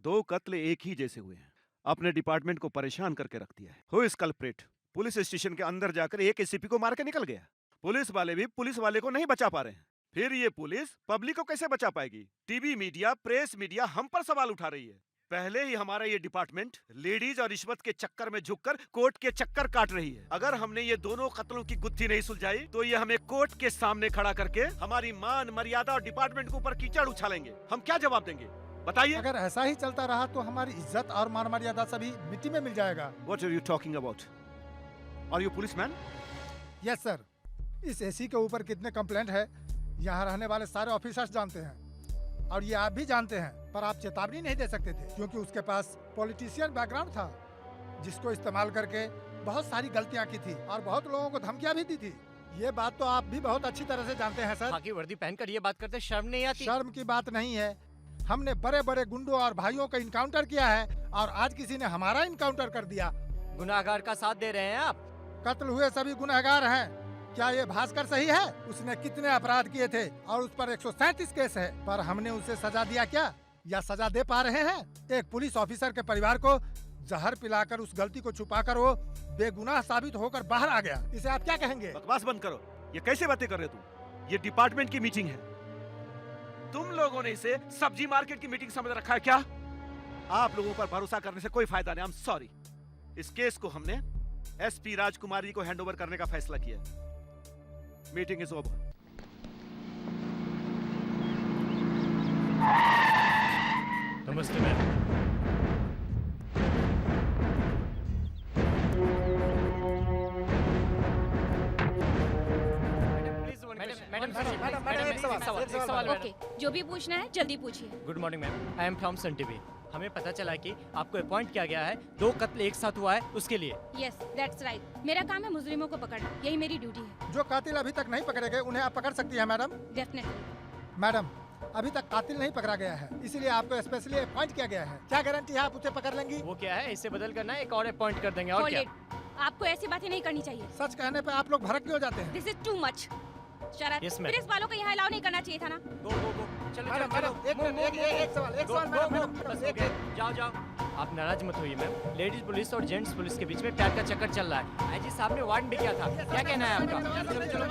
दो कत्ल एक ही जैसे हुए हैं। अपने डिपार्टमेंट को परेशान करके रख दिया है। Who is culprit? Police station के अंदर जाकर एक एसीपी को मार के निकल गया। पुलिस वाले भी पुलिस वाले को नहीं बचा पा रहे हैं। फिर ये पुलिस पब्लिक को कैसे बचा पाएगी? टीवी मीडिया, प्रेस मीडिया हम पर सवाल उठा रही है। पहले ही हमारा ये डिपार्टमेंट लेडीज और रिश्वत के चक्कर में झुककर कोर्ट के चक्कर काट रही है। अगर हमने ये दोनों कत्लों की गुत्थी नहीं सुलझाई तो ये हमें कोर्ट के सामने खड़ा करके हमारी मान मर्यादा और डिपार्टमेंट के ऊपर कीचड़ उछालेंगे। हम क्या जवाब देंगे बताइए? अगर ऐसा ही चलता रहा तो हमारी इज्जत और मान मर्यादा सभी मिट्टी में मिल जाएगा। What are you talking about? Are you policeman? Yes sir. इस एसी के ऊपर कितने कंप्लेंट है यहाँ रहने वाले सारे ऑफिसर्स जानते हैं, और ये आप भी जानते हैं, पर आप चेतावनी नहीं दे सकते थे क्योंकि उसके पास पॉलिटिशियन बैकग्राउंड था, जिसको इस्तेमाल करके बहुत सारी गलतियां की थी और बहुत लोगों को धमकियां भी दी थी। ये बात तो आप भी बहुत अच्छी तरह से जानते हैं सर। खाकी वर्दी पहनकर ये बात करते शर्म नहीं आती? शर्म की बात नहीं है। हमने बड़े बड़े गुंडों और भाइयों का इनकाउंटर किया है और आज किसी ने हमारा इनकाउंटर कर दिया। गुनाहगार का साथ दे रहे हैं आप? कत्ल हुए सभी गुनहगार हैं। क्या ये भास्कर सही है? उसने कितने अपराध किए थे और उस पर 137 केस है, पर हमने उसे सजा दिया क्या या सजा दे पा रहे हैं? एक पुलिस ऑफिसर के परिवार को जहर पिलाकर उस गलती को छुपाकर वो बेगुनाह साबित होकर बाहर आ गया। इसे आप क्या कहेंगे? बकवास बंद करो। ये कैसे बातें कर रहे हो तुम? ये डिपार्टमेंट की मीटिंग है। तुम लोगों ने इसे सब्जी मार्केट की मीटिंग समझ रखा है क्या? आप लोगों पर भरोसा करने से कोई फायदा नहीं। I am sorry. इस केस को हमने एसपी राजकुमारी को हैंडओवर करने का फैसला किया। Meeting is over. नमस्ते मैम। ओके, जो भी पूछना है जल्दी पूछिए। Good morning ma'am, I am from Sun TV. हमें पता चला कि आपको अपॉइंट किया गया है 2 कत्ल एक साथ हुआ है उसके लिए। Yes, that's right. मेरा काम है मुजरिमों को पकड़ना, यही मेरी ड्यूटी है। जो कातिल अभी तक नहीं पकड़े गए उन्हें आप पकड़ सकती है मैडम। डेफिनेटली। मैडम, अभी तक कातिल नहीं पकड़ा गया है, इसीलिए आपको स्पेशली अपॉइंट किया गया है। क्या गारंटी है आप उसे पकड़ लेंगी? वो क्या है, इसे बदल करना है, एक और अपॉइंट कर देंगे। और क्या? आपको ऐसी बातें नहीं करनी चाहिए। सच कहने पे आप लोग भड़क क्यों जाते हैं? This is too much. Sharad, Yes, ma'am. Press वालों को यहाँ अलाउ नहीं करना चाहिए था ना? गो गो गो, चलो मैडम, चलो मैडम, एक मिनट, एक सवाल मैडम, एक जाओ जाओ। आप नाराज मत होइए मैम। लेडीज पुलिस और जेंट्स पुलिस के बीच में प्यार का चक्कर चल रहा है। आईजी साहब ने वार्न भी किया था। क्या कहना है आपका? चलो चलो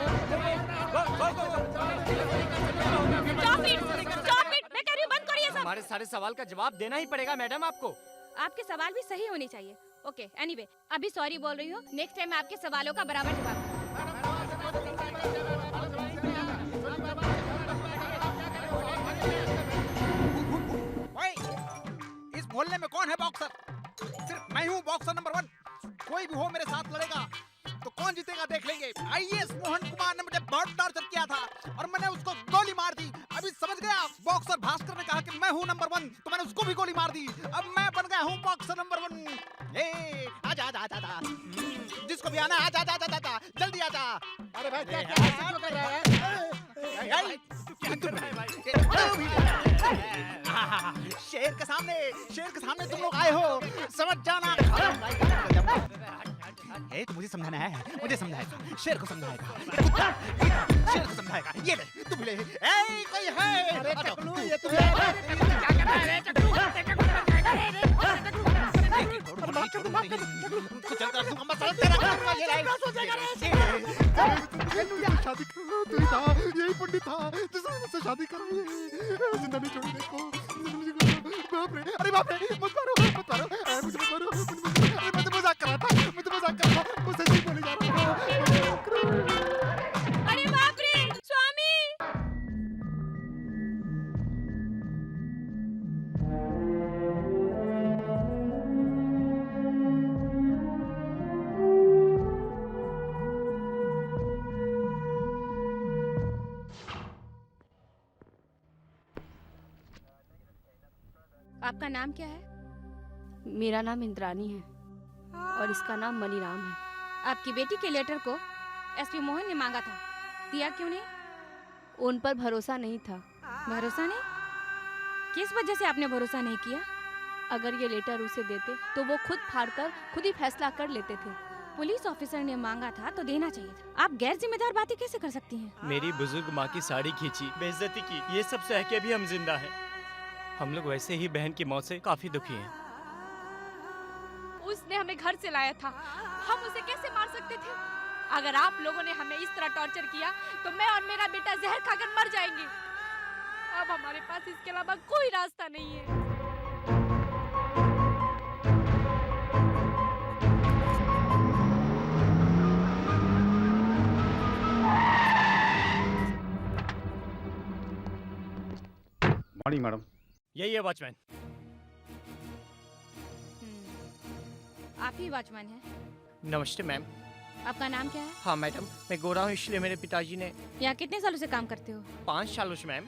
Stop it! Stop it! मैं कह रही हूँ बंद करिए सब। हमारे सारे सवाल का जवाब देना ही पड़ेगा मैडम आपको। आपके सवाल भी सही होने चाहिए। ओके, एनीवे, अभी सॉरी बोल रही हूँ। नेक्स्ट टाइम मैं आपके सवालों का बराबर जवाब दूंगी। इस मोहल्ले में कौन है बॉक्सर? सिर्फ मैं हूँ बॉक्सर नंबर 1। कोई भी हो मेरे साथ लड़ेगा तो कौन जीतेगा देख लेंगे। आईएएस मोहन कुमार ने मुझे बहुत टॉर्चर किया था और मैंने उसको गोली मार दी। अभी समझ गया? बॉक्सर भास्कर ने कहा कि मैं हूँ नंबर 1 तो मैंने उसको भी गोली मार दी। अब मैं बन गया हूँ बॉक्सर नंबर 1। ए आजा आजा आजा आजा, जिसको भी आना आजा आजा आजा आजा, जल्दी आजा। अरे भाई क्या क्या ऐसे क्यों कर रहा है? शेर के सामने तुम लोग आए हो, समझ जाना। तो मुझे समझाना है, मुझे समझाएगा, शेर को समझाएगा, शेर को समझाएगा। ये ले तू भी ले। कोई है? अरे टकलू, ये तो शादी तू ही था, यही पंडित था जिसने मुझसे शादी कराई है। जिंदा नहीं छोड़ने को। बाप रे, अरे बाप रे, मत मारो, मत मारो, मुझे मत मारो, अरे मैं तो मजाक कर रहा था, मुझसे सही बोले जा रहा था। अरे बाप रे स्वामी। आपका नाम क्या है? मेरा नाम इंद्रानी है और इसका नाम मनीराम है। आपकी बेटी के लेटर को एसपी मोहन ने मांगा था, दिया क्यों नहीं? उन पर भरोसा नहीं था। भरोसा नहीं? किस वजह से आपने भरोसा नहीं किया? अगर ये लेटर उसे देते तो वो खुद फाड़कर खुद ही फैसला कर लेते थे। पुलिस ऑफिसर ने मांगा था तो देना चाहिए था। आप गैर जिम्मेदार बातें कैसे कर सकती हैं? मेरी बुजुर्ग माँ की साड़ी खींची, बेइज्जती की, ये सब सह के भी हम जिंदा हैं। हम लोग वैसे ही बहन की मौत से काफी दुखी हैं। उसने हमें घर से लाया था, हम उसे कैसे मार सकते थे? अगर आप लोगों ने हमें इस तरह टॉर्चर किया तो मैं और मेरा बेटा जहर खाकर मर जाएंगे। अब हमारे पास इसके अलावा कोई रास्ता नहीं है। Morning madam. यही है वॉचमैन। आप ही वॉचमैन हैं? नमस्ते मैम। आपका नाम क्या है? हाँ मैडम, मैं गोरा हूँ इसलिए मेरे पिताजी ने। यहाँ कितने सालों से काम करते हो? 5 सालों से मैम।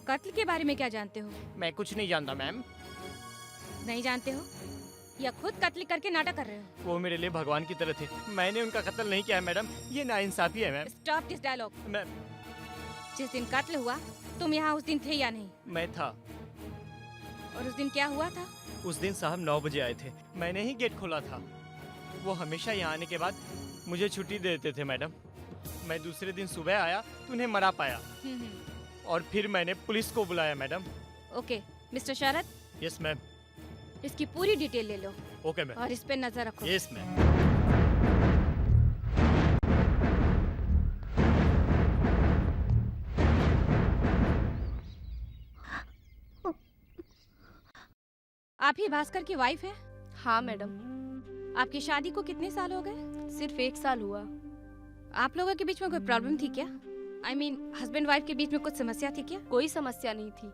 कत्ल के बारे में क्या जानते हो? मैं कुछ नहीं जानता मैम। नहीं जानते हो या खुद कत्ल करके नाटक कर रहे हो? वो मेरे लिए भगवान की तरह थे, मैंने उनका कत्ल नहीं किया है मैडम, ये नाइंसाफी है ma'am. Stop this dialogue. Ma'am, जिस दिन कत्ल हुआ तुम यहाँ उस दिन थे या नहीं? मैं था। और उस दिन क्या हुआ था? उस दिन साहब 9 बजे आए थे, मैंने ही गेट खोला था। वो हमेशा यहाँ आने के बाद मुझे छुट्टी दे देते थे मैडम। मैं दूसरे दिन सुबह आया तो उन्हें मरा पाया और फिर मैंने पुलिस को बुलाया madam. Okay mister Sharad. Yes ma'am. इसकी पूरी डिटेल ले लो। Okay ma'am. और इस पे नजर रखो। Yes ma'am. आप ही भास्कर की वाइफ है? हाँ मैडम। आपकी शादी को कितने साल हो गए? सिर्फ 1 साल हुआ। आप लोगों के बीच में कोई प्रॉब्लम थी क्या? I mean, हस्बैंड वाइफ के बीच में कुछ समस्या थी क्या? कोई समस्या नहीं थी।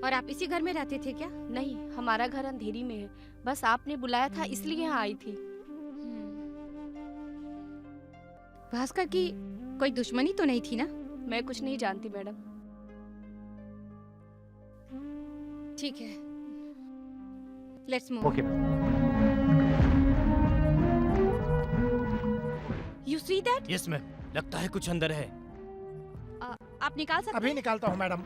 और आप इसी घर में रहते थे क्या? नहीं, हमारा घर अंधेरी में है। बस आपने बुलाया था इसलिए यहाँ आई थी। भास्कर की कोई दुश्मनी तो नहीं थी ना? मैं कुछ नहीं जानती मैडम। ठीक है, let's move. Okay. You see that? Yes ma'am, लगता है कुछ अंदर है। आप निकाल सकते अभी हैं? निकालता हूँ मैडम।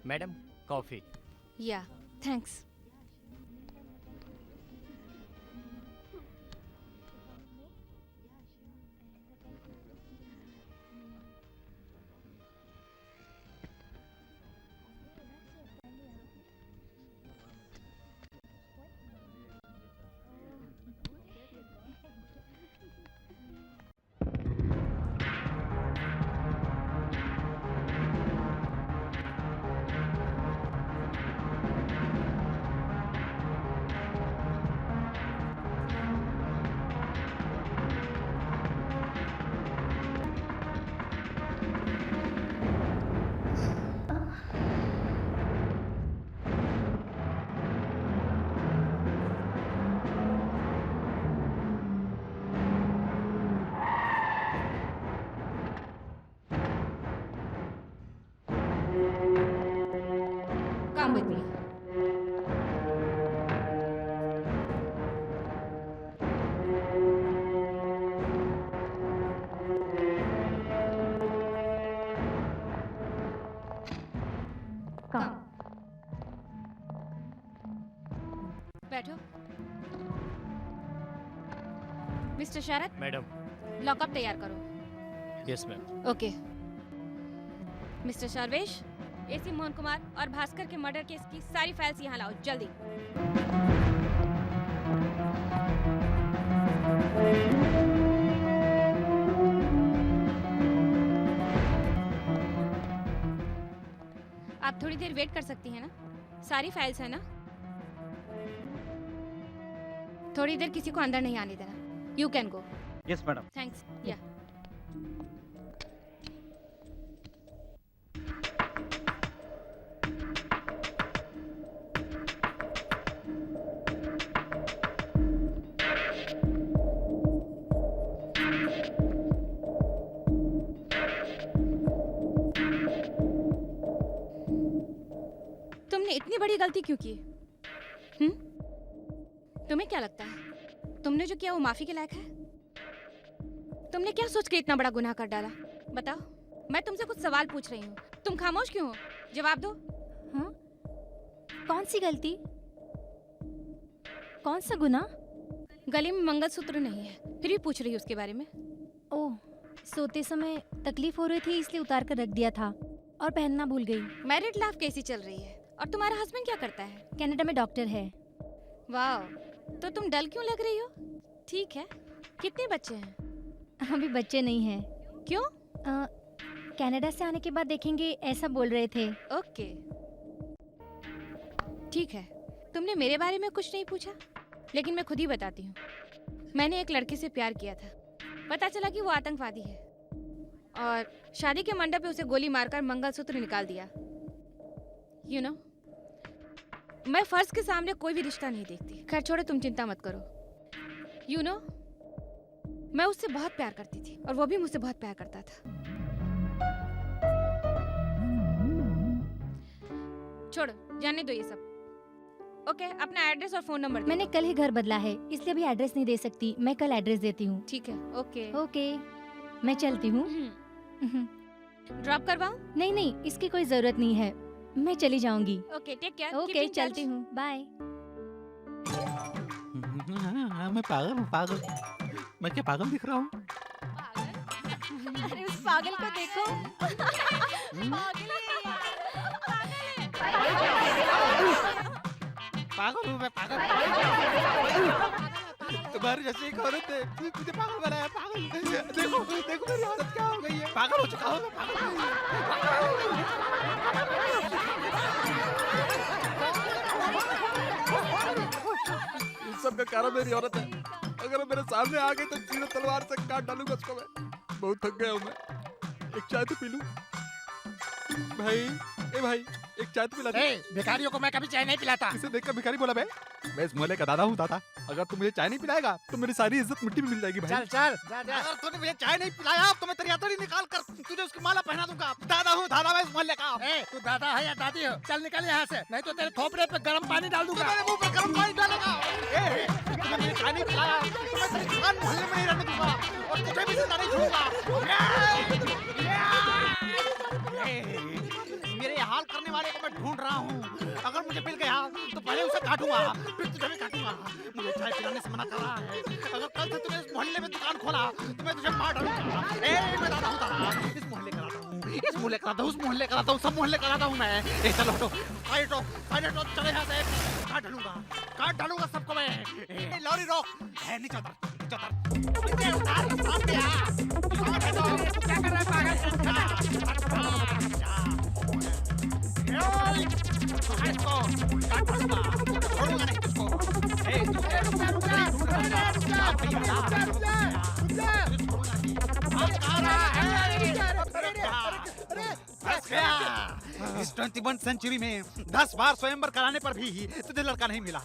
Madam, coffee. या थैंक्स। बैठो। मिस्टर शरद, मैडम। लॉकअप तैयार करो। Yes ma'am. Okay. Mister Sarvesh, AC Mohan Kumar और भास्कर के मर्डर केस की सारी फाइल्स यहाँ लाओ, जल्दी। आप थोड़ी देर वेट कर सकती हैं ना? सारी फाइल्स है ना? थोड़ी देर किसी को अंदर नहीं आने देना। You can go. Yes madam. Thanks. या तुमने इतनी बड़ी गलती क्यों की? तुम्हें क्या लगता है तुमने जो किया वो माफी के लायक है? तुमने क्या सोच के इतना बड़ा गुनाह कर डाला? बताओ, मैं तुमसे कुछ सवाल पूछ रही हूँ, तुम खामोश क्यों हो? जवाब दो। हाँ? कौन सी गलती? कौन सा गुनाह? गले में मंगलसूत्र नहीं है, फिर भी पूछ रही हूँ उसके बारे में। ओह, सोते समय तकलीफ हो रही थी इसलिए उतार कर रख दिया था और पहनना भूल गई। मैरिड लाइफ कैसी चल रही है? और तुम्हारा हस्बैंड क्या करता है? कनाडा में डॉक्टर है। वाह, तो तुम डल क्यों लग रही हो? ठीक है, कितने बच्चे हैं? अभी बच्चे नहीं हैं। क्यों? कनाडा से आने के बाद देखेंगे, ऐसा बोल रहे थे। ओके, ठीक है। तुमने मेरे बारे में कुछ नहीं पूछा, लेकिन मैं खुद ही बताती हूँ। मैंने एक लड़के से प्यार किया था, पता चला कि वो आतंकवादी है और शादी के मंडप पे उसे गोली मारकर मंगलसूत्र निकाल दिया। You know, मैं फर्ज के सामने कोई भी रिश्ता नहीं देखती। खैर छोड़ो, तुम चिंता मत करो। You know, मैं उससे बहुत प्यार करती थी और वो भी मुझसे बहुत प्यार करता था। छोड़ो, जाने दो ये सब। ओके, अपना एड्रेस और फोन नंबर। मैंने कल ही घर बदला है, इसलिए अभी एड्रेस नहीं दे सकती। मैं कल एड्रेस देती हूँ। ठीक है। ओके ओके, मैं चलती हूँ। ड्रॉप करवाऊं? नहीं नहीं, इसकी कोई जरूरत नहीं है, मैं चली जाऊंगी। Okay, take care. ओके, चलती हूँ, बाय। मैं पागल हूँ, पागल। मैं क्या पागल दिख रहा हूँ? अरे उस पागल को देखो। पागल हूँ मैं, पागल। तुम्हारी जैसी एक औरत है, मुझे पागल बनाया। पागल। देखो देखो मेरी औरत क्या हो गई है। पागल हो चुका हूँ मैं, इस सब का कारण मेरी औरत है। अगर वो मेरे सामने आ गई तो सीधे तलवार से काट डालूंगा उसको मैं। बहुत थक गया हूँ मैं। एक चाय तो पी लूं? भाई, ए भाई, एक चाय तो पिला दे। भिखारियों को मैं कभी चाय नहीं पिलाता। इसे देखकर भिखारी बोला मैं इस मोहल्ले का दादा हूँ। दादा, अगर तू मुझे चाय नहीं पिलाएगा तो मेरी सारी इज्जत मिट्टी में मिल जाएगी भाई। चल चल जा जा। अगर तूने मुझे चाय नहीं पिलाया तो मैं तेरी हथेली निकाल कर तुझे उसकी माला पहना दूंगा। दादा हूँ, दादा मैं इस मोहल्ले का। तू दादा है या दादी हो? चल निकल यहाँ से, नहीं तो तेरे थोपड़े पे गर्म पानी डाल दूंगा। मेरे मुंह पे गर्म पानी डालेगा। तूने मुझे चाय नहीं पिलाया तो मैं तेरी दुकान मोहल्ले में नहीं रहने दूंगा और तुझे भी जिंदा नहीं छोड़ूंगा। मेरे हाल करने वाले को मैं ढूंढ रहा हूँ। अगर मुझे मिल गया तो पहले उसे काटूंगा, फिर तुझे भी काटूंगा। मुझे चाय पिलाने से मना कर रहा है। अगर कल से तूने इस मोहल्ले में दुकान खोला तो मैं तुझे मार डालूंगा। मैं दादा हूँ, दादा। इस मोहल्ले का दादा हूँ, इस मोहल्ले का दादा हूँ, उस मोहल्ले का दादा हूँ, सब मोहल्ले का दादा हूँ मैं। चलो हटो, साइड हटो, चले यहाँ से। काट डालूंगा सबको मैं। लॉरी रोक। नीचे उतर, नीचे उतर। सामने आ। क्या कर रहा है पागल? इस 21वीं सेंचुरी में 10 बार स्वयंवर कराने पर भी तुझे लड़का नहीं मिला।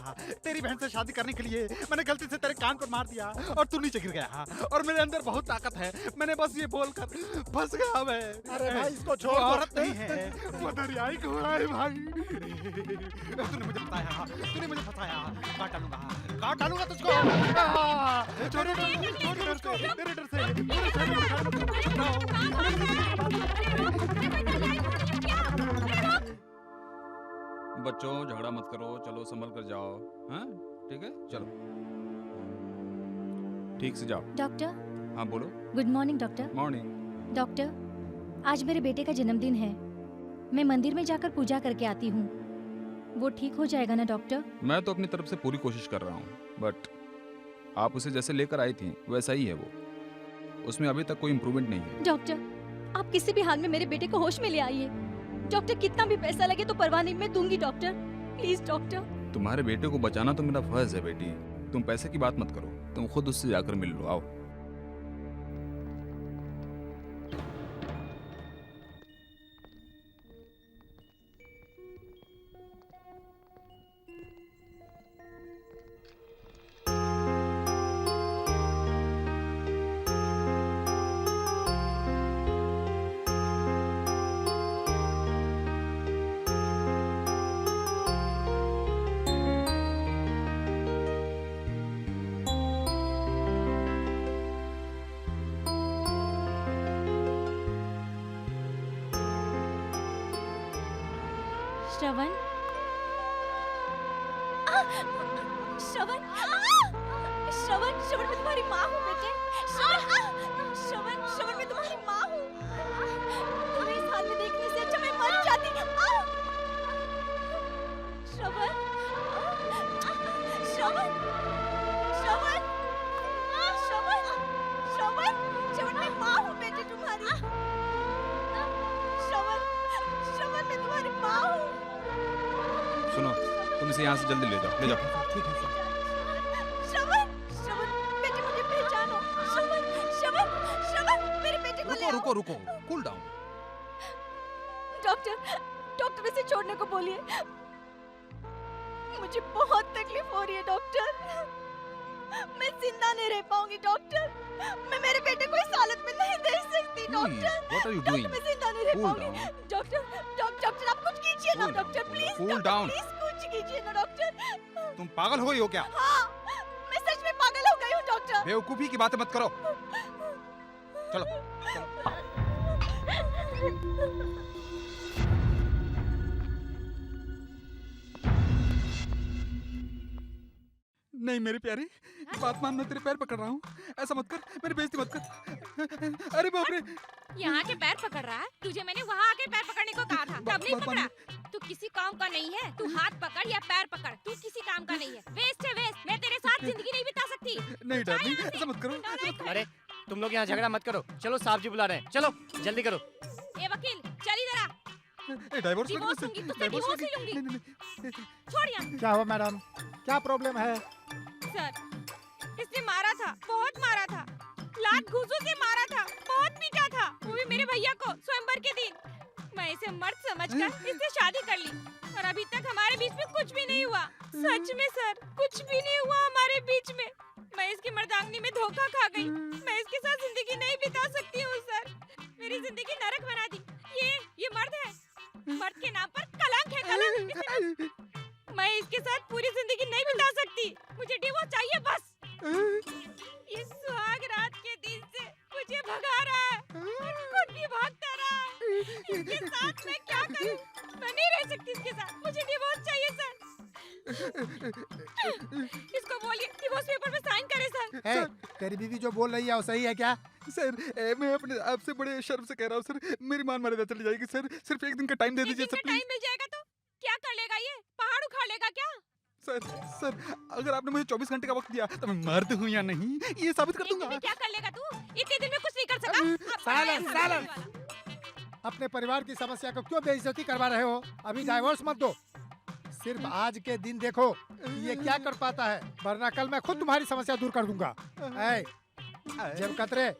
तेरी बहन से शादी करने के लिए मैंने गलती से तेरे कान पर मार दिया और तू नीचे गिर गया। और मेरे अंदर बहुत ताकत है, मैंने बस ये बोलकर फंस गया मैं। अरे भाई इसको छोड़, औरत नहीं है, वो दरियाई घोड़ा है भाई। तूने मुझे फंसाया। काट डालूंगा तुझको। तेरे डर से। बच्चों, झगड़ा मत करो, चलो संभल कर जाओ। हाँ? ठीक है, चलो ठीक से जाओ। डॉक्टर, हाँ बोलो। Good morning doctor. Morning. Doctor, आज मेरे बेटे का जन्मदिन है। मैं मंदिर में जाकर पूजा करके आती हूँ। वो ठीक हो जाएगा ना डॉक्टर? मैं तो अपनी तरफ से पूरी कोशिश कर रहा हूँ, बट आप उसे जैसे लेकर आई थी वैसा ही है वो। उसमें अभी तक कोई इम्प्रूवमेंट नहीं है। डॉक्टर, आप किसी भी हाल में मेरे बेटे को होश में ले आइए। डॉक्टर, कितना भी पैसा लगे तो परवाह नहीं, मैं दूंगी डॉक्टर। Please doctor. तुम्हारे बेटे को बचाना तो मेरा फर्ज है बेटी। तुम पैसे की बात मत करो, तुम खुद उससे जाकर मिल लो। आओ। श्रवण, श्रवण, श्रवण, श्रवण, मैं तुम्हारी माँ हूँ बेटे। श्रवण, श्रवण, श्रवण, मैं तुम्हारी माँ हूँ। तुम्हें इस हाल में देखने से अच्छा मैं मर जाती। श्रवण, श्रवण, श्रवण, श्रवण, श्रवण, श्रवण, मैं माँ हूँ बेटे तुम्हारी। श्रवण, श्रवण, मैं तुम्हारी माँ हूँ। सुनो, तुम इसे यहाँ से जल्दी ले जाओ, ले जाओ। ठीक है सर। श्रवण, श्रवण, बेटे मुझे पहचानो। श्रवण, श्रवण, श्रवण, मेरे बेटे को ले रुको आओ। रुको रुको, कूल डाउन। डॉक्टर, डॉक्टर इसे छोड़ने को बोलिए। मुझे बहुत तकलीफ हो रही है डॉक्टर। मैं जिंदा नहीं रह पाऊंगी डॉक्टर। मैं मेरे बेटे को इस हालत में नहीं देख सकती doctor. What are you doctor, doing? मैं जिंदा नहीं रह Cool पाऊंगी। down. डॉक्टर, डॉक्टर आप कुछ कीजिए ना Cool down, doctor, please cool down. Please कुछ कीजिए ना डॉक्टर। तुम पागल हो गई हो क्या? हाँ, मैं सच में पागल हो गई हूँ डॉक्टर। बेवकूफी की बातें मत करो। चलो। नहीं मेरे प्यारे, बात मान, मैं तेरे पैर पकड़ रहा हूँ। ऐसा मत कर, मेरी बेइज्जती मत कर। अरे बाप रे। यहाँ के पैर पकड़ रहा है? तुझे मैंने वहाँ आके पैर पकड़ने को कहा था, तब नहीं बात पकड़ा। तू किसी काम का नहीं है। तू हाथ पकड़ या पैर पकड़, तू किसी काम का नहीं है। वेस्ट है वेस्ट। मैं तेरे साथ जिंदगी नहीं बिता सकती। नहीं डार्लिंग, ऐसा मत करो। अरे तुम लोग यहाँ झगड़ा मत करो। चलो साहब जी बुला रहे हैं, चलो जल्दी करो। ए वकील, चल इधर आ। डाइवोर्स डिवोर्स लूंगी, तुझसे डिवोर्स ही लूंगी। नहीं। छोड़ यहाँ। क्या हुआ मैडम? क्या प्रॉब्लम है? सर, इसने मारा था, बहुत मारा था। लात घूंसों से मारा था, बहुत पीटा था, वो भी मेरे भैया को स्वयंवर के दिन। मैं इसे मर्द समझकर इससे शादी कर ली और अभी तक हमारे बीच में कुछ भी नहीं हुआ। सच में सर, कुछ भी नहीं हुआ हमारे बीच में। मैं इसकी मर्दांगनी में धोखा खा गई। मैं इसके साथ जिंदगी नहीं बिता सकती हूँ सर। मेरी जिंदगी नरक बना दी। ये मर्द है, मर्द के नाम पर कलंक है, कलंक। मैं इसके साथ पूरी जिंदगी नहीं बिता सकती। मुझे डिवोर्स चाहिए बस। ये सुहाग रात के दिन से मुझे भगा रहा है और खुद भी भागता रहा है। इसके साथ मैं क्या करूं? मैं नहीं रह सकती इसके साथ। मुझे डिवोर्स चाहिए सर। इसको बोलिए डिवोर्स पेपर पे साइन करे सर। तेरी बीवी जो बोल रही है वो सही है क्या? सर, मैं अपने आपसे बड़े शर्म से कह रहा हूँ सर, मेरी मान मर्यादा चली जाएगी सर। सिर्फ एक दिन का टाइम दे एक दीजिए दिन सर का प्लीज। टाइम मिल जाएगा तो क्या कर लेगा? ये पहाड़ उखाड़ लेगा क्या? सर, अगर आपने मुझे 24 घंटे का वक्त दिया तो मैं मर्द हूँ या नहीं ये साबित कर एक दिन दूंगा। में क्या कर लेगा तू? इतने दिन में कुछ नहीं कर सका। अब साइलेंस, बड़ा है साइलेंस। वाला। अपने परिवार की समस्या को क्यों बेइज्जती करवा रहे हो? अभी डाइवोर्स मत दो। सिर्फ आज के दिन देखो कि ये क्या कर पाता है, वरना कल मैं खुद तुम्हारी समस्या दूर कर दूंगा। जब कतरे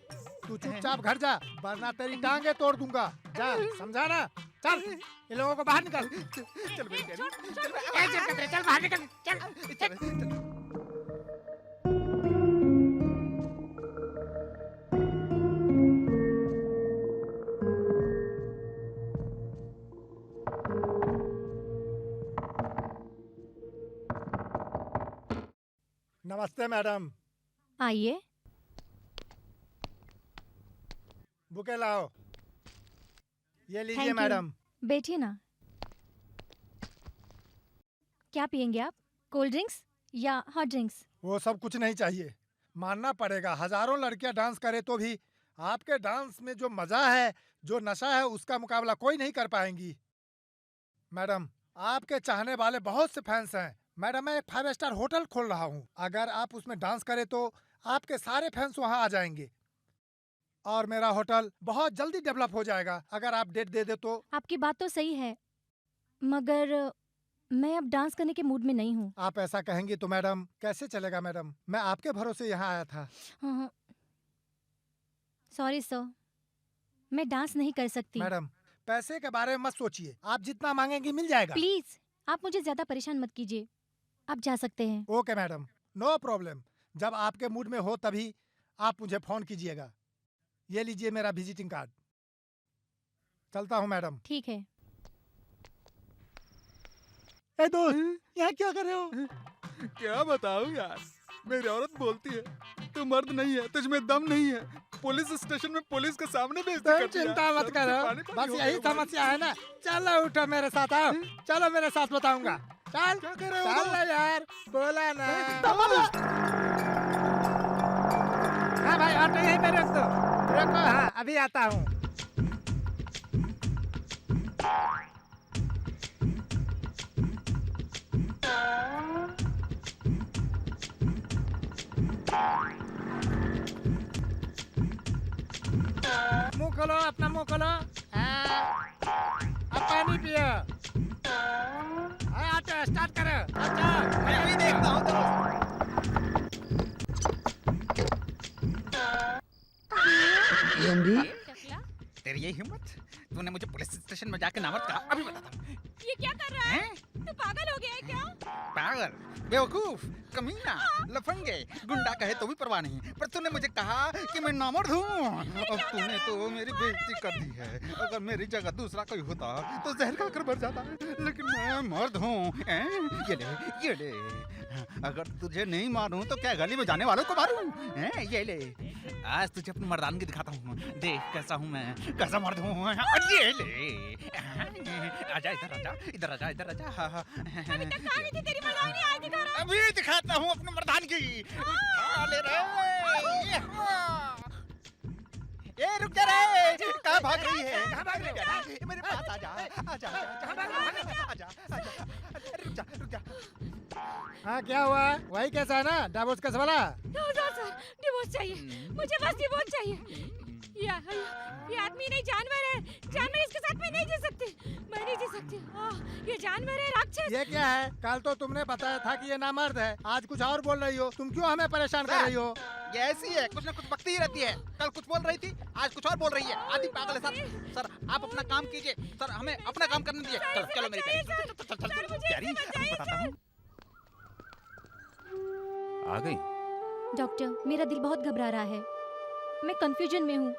तू चुपचाप घर जा, वरना तेरी टांगे तोड़ दूंगा। जा, समझा ना? चल, इन लोगों को बाहर निकाल। चल मेरी प्यारी, जब कतरे चल बाहर निकल, चल। नमस्ते मैडम। आइए। बुके लाओ। ये लीजिए Thank you. मैडम। बैठिए ना। क्या पियेंगे आप? Cold drinks? या हॉट ड्रिंक्स? वो सब कुछ नहीं चाहिए। मानना पड़ेगा, हजारों लड़कियां डांस करे तो भी आपके डांस में जो मजा है, जो नशा है, उसका मुकाबला कोई नहीं कर पाएंगी। मैडम, आपके चाहने वाले बहुत से फैंस हैं। मैडम, मैं एक 5 स्टार होटल खोल रहा हूँ। अगर आप उसमें डांस करें तो आपके सारे फैंस वहाँ आ जाएंगे और मेरा होटल बहुत जल्दी डेवलप हो जाएगा। अगर आप डेट दे दे तो। आपकी बात तो सही है, मगर मैं अब डांस करने के मूड में नहीं हूँ। आप ऐसा कहेंगी तो मैडम कैसे चलेगा। मैडम, मैं आपके भरोसे यहाँ आया था। हाँ, सॉरी सर, मैं डांस नहीं कर सकती। मैडम, पैसे के बारे में मत सोचिए, आप जितना मांगेंगी मिल जाएगा। प्लीज, आप मुझे ज्यादा परेशान मत कीजिए। आप जा सकते हैं। Okay madam, no problem. जब आपके मूड में हो तभी आप मुझे फोन कीजिएगा। ये लीजिए मेरा विजिटिंग कार्ड। चलता हूँ मैडम। ठीक है। ए दोस्त, यहाँ क्या कर रहे हो? क्या बताऊं यार, मेरी औरत बोलती है तू मर्द नहीं है, तुझमें दम नहीं है। पुलिस स्टेशन में पुलिस के सामने बेइज्जती तुम कर दिया। चिंता मत करो, पानी पानी बस हो यही गया। समस्या है ना। चलो उठो मेरे साथ, आओ। चलो मेरे साथ बताऊंगा। चल क्या कर रहे हो? चल ना यार, बोला ना। हाँ भाई, ऑटो यहीं पे रख दो। रुको, हाँ अभी आता हूँ। मुंह खोलो, अपना मुंह खोलो। अब पानी पियो। ऑटो स्टार्ट करो। ऑटो मैं अभी देखता हूँ दोस्त। टकला, तेरी ये हिम्मत, तूने मुझे पुलिस स्टेशन में जाके नामर्द कहा। अभी बताता हूँ। ये क्या कर रहा है? तू पागल हो गया है क्या? पागल, बेवकूफ, कमीना, लफंगे, गुंडा कहे तो भी परवाह नहीं। पर तूने मुझे कहा कि मैं नामर्द हूँ। अब तूने तो मेरी बेइज्जती कर दी है। अगर मेरी जगह दूसरा कोई होता तो जहर खाकर मर जाता, लेकिन मैं मर्द हूँ। ये ले, ये ले। अगर तुझे नहीं मारूं तो क्या गली में जाने वालों को मारूं? ये ले, आज तुझे अपनी मर्दानगी दिखाता हूँ। देख कैसा हूँ मैं, कैसा मर्द हूँ। ये ले, आजा इधर, आजा इधर, आजा इधर, आजा। अभी तक कहाँ गई थी तेरी मर्दानी? आज दिखा रहा। अभी दिखाता हूँ अपनी मर्दानगी। ले रे। ये रुक जा रे, कहाँ भाग रही है? कहाँ भाग रही है? मेरे पास आजा, आजा, आजा, आजा, रुक जा, रुक जा। हाँ क्या हुआ? वही कैसा है ना, डाइवोर्स केस वाला। सर, डिवोर्स चाहिए मुझे, बस डिवोर्स चाहिए। ये आदमी नहीं, जानवर है। जानवर, इसके साथ मैं नहीं जी सकती। मैं नहीं जी सकती। ये जानवर है, राक्षस। ये क्या है? कल तो तुमने बताया था कि ये नामर्द है, आज कुछ और बोल रही हो। तुम क्यों हमें परेशान कर रही हो? ये ऐसी है, कुछ ना कुछ बकती ही रहती है। कल कुछ बोल रही थी, आज कुछ और बोल रही है। आदि पागल है सर। सर आप अपना काम कीजिए, सर हमें अपना काम करने दीजिए। चलो चलो मेरी प्यारी, बताता हूँ। आ गई? डॉक्टर, मेरा दिल बहुत घबरा रहा है। मैं कंफ्यूजन में हूँ।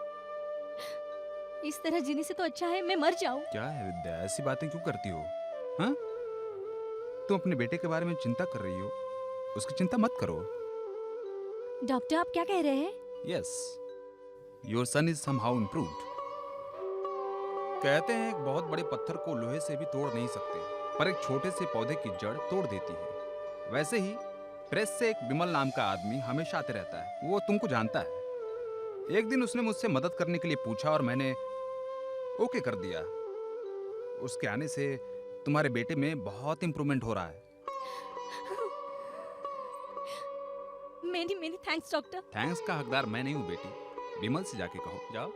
इस तरह जीने से तो अच्छा है मैं मर जाऊं। क्या है विद्या, ऐसी बातें क्यों करती हो? हाँ? तुम अपने बेटे के बारे में चिंता कर रही हो, उसकी चिंता मत करो। डॉक्टर, आप क्या कह रहे हैं? Yes, your son is somehow improved. कहते हैं एक बहुत बड़े पत्थर को लोहे से भी तोड़ नहीं सकते, पर एक छोटे से पौधे की जड़ तोड़ देती है। वैसे ही प्रेस से एक विमल नाम का आदमी हमेशा आते रहता है, वो तुमको जानता है। एक दिन उसने मुझसे मदद करने के लिए पूछा और मैंने ओके कर दिया। उसके आने से तुम्हारे बेटे में बहुत इंप्रूवमेंट हो रहा है। Many many thanks doctor. Thanks का हकदार मैं नहीं हूँ बेटी, विमल से जाके कहो। जाओ।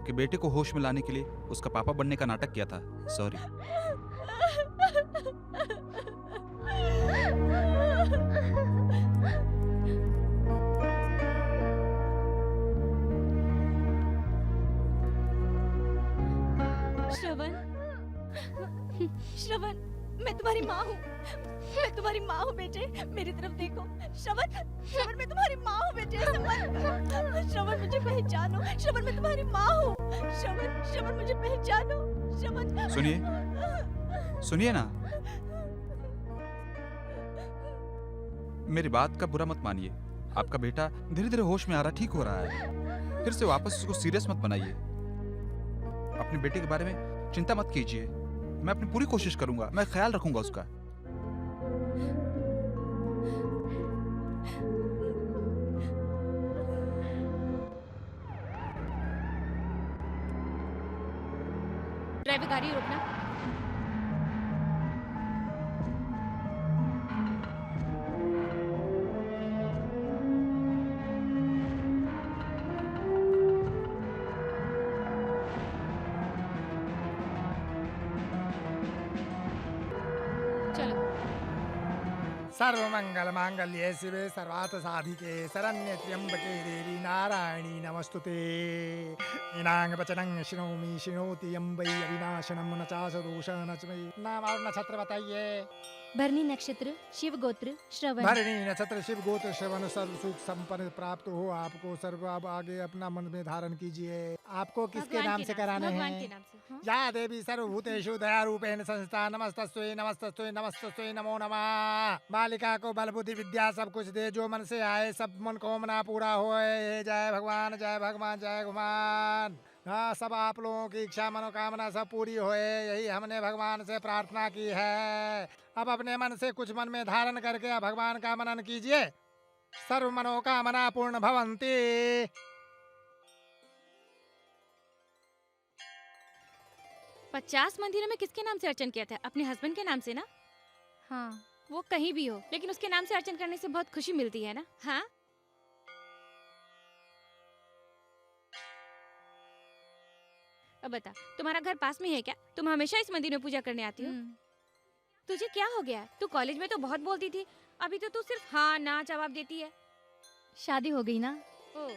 आपके बेटे को होश में लाने के लिए उसका पापा बनने का नाटक किया था। सॉरी। श्रवण, श्रवण, मैं तुम्हारी माँ हूँ। मैं तुम्हारी माँ हूँ बेटे, मेरी तरफ देखो। श्रवण, श्रवण, मैं तुम्हारी माँ हूँ बेटे, ऐसा मत करो। श्रवण, मुझे पहचानो। श्रवण, मैं तुम्हारी माँ हूँ। श्रवण, श्रवण, मुझे पहचानो। श्रवण, सुनिए, सुनिए ना, मेरी बात का बुरा मत मानिए। आपका बेटा धीरे धीरे होश में आ रहा, ठीक हो रहा है। फिर से वापस उसको सीरियस मत बनाइए। अपने बेटे के बारे में चिंता मत कीजिए। मैं अपनी पूरी कोशिश करूंगा, मैं ख्याल रखूंगा उसका। ड्राइवर गाड़ी रोकना। चलो। सर्वमंगल मांगल्ये शिवे सर्वार्थ साधिके शरण्ये त्र्यंबके देवी नारायणी नमस्तुते। इनांग वचनं शृणोमि शृणोति यं वै अविनाशनं न चास दोषः न च मे। नाम और नक्षत्र बताइए। भरणी नक्षत्र, शिव गोत्र, श्रवण। भरणी नक्षत्र, शिव गोत्र, श्रवण, सर्व सुख संपन्न प्राप्त हो आपको। सर्व अब आगे अपना मन में धारण कीजिए। आपको किसके भगवान नाम के से नाम कराने भगवान हैं? के नाम से। हाँ? या देवी सर्वभूतेषु दयारूपेण संस्था नमस्तस्यै नमस्तस्यै नमस्तस्यै नमो नमः। बालिका को बल बुद्धि विद्या सब कुछ दे, जो मन से आए सब मन कामना पूरा होए। जय भगवान, जय भगवान, जय भगवान। हाँ, सब आप लोगों की इच्छा मनोकामना सब पूरी होए, यही हमने भगवान से प्रार्थना की है। अब अपने मन से कुछ मन में धारण करके भगवान का मनन कीजिए। सर्व मनोकामना पूर्ण भवंती। 50 मंदिरों में किसके नाम से अर्चन किया था? अपने हस्बैंड के नाम से ना? हाँ। वो कहीं भी हो, लेकिन उसके नाम से अर्चन करने से बहुत खुशी मिलती है ना? हाँ? अब बता, तुम्हारा घर पास में है क्या? तुम हमेशा इस मंदिर में पूजा करने आती हो? तुझे क्या हो गया? तू कॉलेज में तो बहुत बोलती थी, अभी तो तू सिर्फ हाँ ना जवाब देती है। शादी हो गई ना। ओ,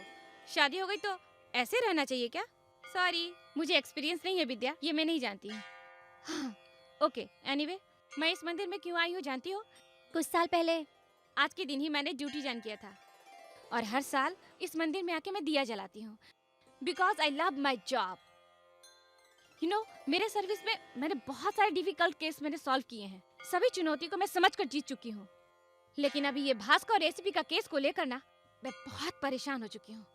शादी हो गई तो ऐसे रहना चाहिए क्या? सॉरी, मुझे एक्सपीरियंस नहीं है विद्या, ये मैं नहीं जानती हूँ। हाँ, ओके, एनीवे, मैं इस मंदिर में क्यों आई हूँ जानती हो? कुछ साल पहले आज के दिन ही मैंने ड्यूटी ज्वाइन किया था और हर साल इस मंदिर में आके मैं दिया जलाती हूँ because I love my job. You know, मेरे सर्विस में मैंने बहुत सारे डिफिकल्ट केस मैंने सॉल्व किए हैं। सभी चुनौती को मैं समझकर जीत चुकी हूँ, लेकिन अभी ये भास्कर रेसिपी का केस को लेकर ना मैं बहुत परेशान हो चुकी हूँ।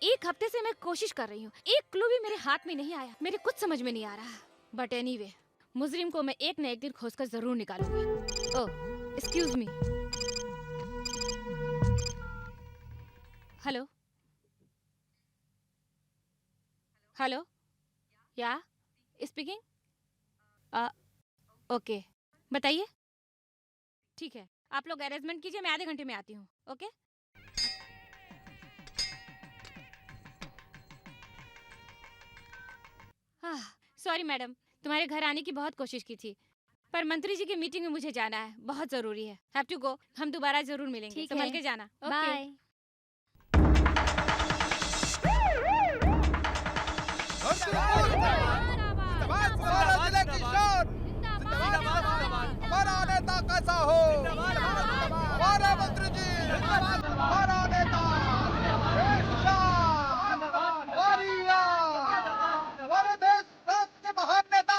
एक हफ्ते से मैं कोशिश कर रही हूँ, एक क्लू भी मेरे हाथ में नहीं आया, मेरे कुछ समझ में नहीं आ रहा। बट एनीवे, मुजरिम को मैं एक न एक दिन खोजकर जरूर निकालूंगी। ओह, एक्सक्यूज मी। हेलो हेलो, या स्पीकिंग। ओके, बताइए। ठीक है, आप लोग अरेंजमेंट कीजिए, मैं आधे घंटे में आती हूँ। ओके। सॉरी मैडम, तुम्हारे घर आने की बहुत कोशिश की थी, पर मंत्री जी की मीटिंग में मुझे जाना है, बहुत जरूरी है। Have to go. हम दोबारा जरूर मिलेंगे, संभल के जाना। बाय। हमारा नेता कैसा हो? हमारा मंत्री जी, हमारा नेता, हमारे देश के महान नेता,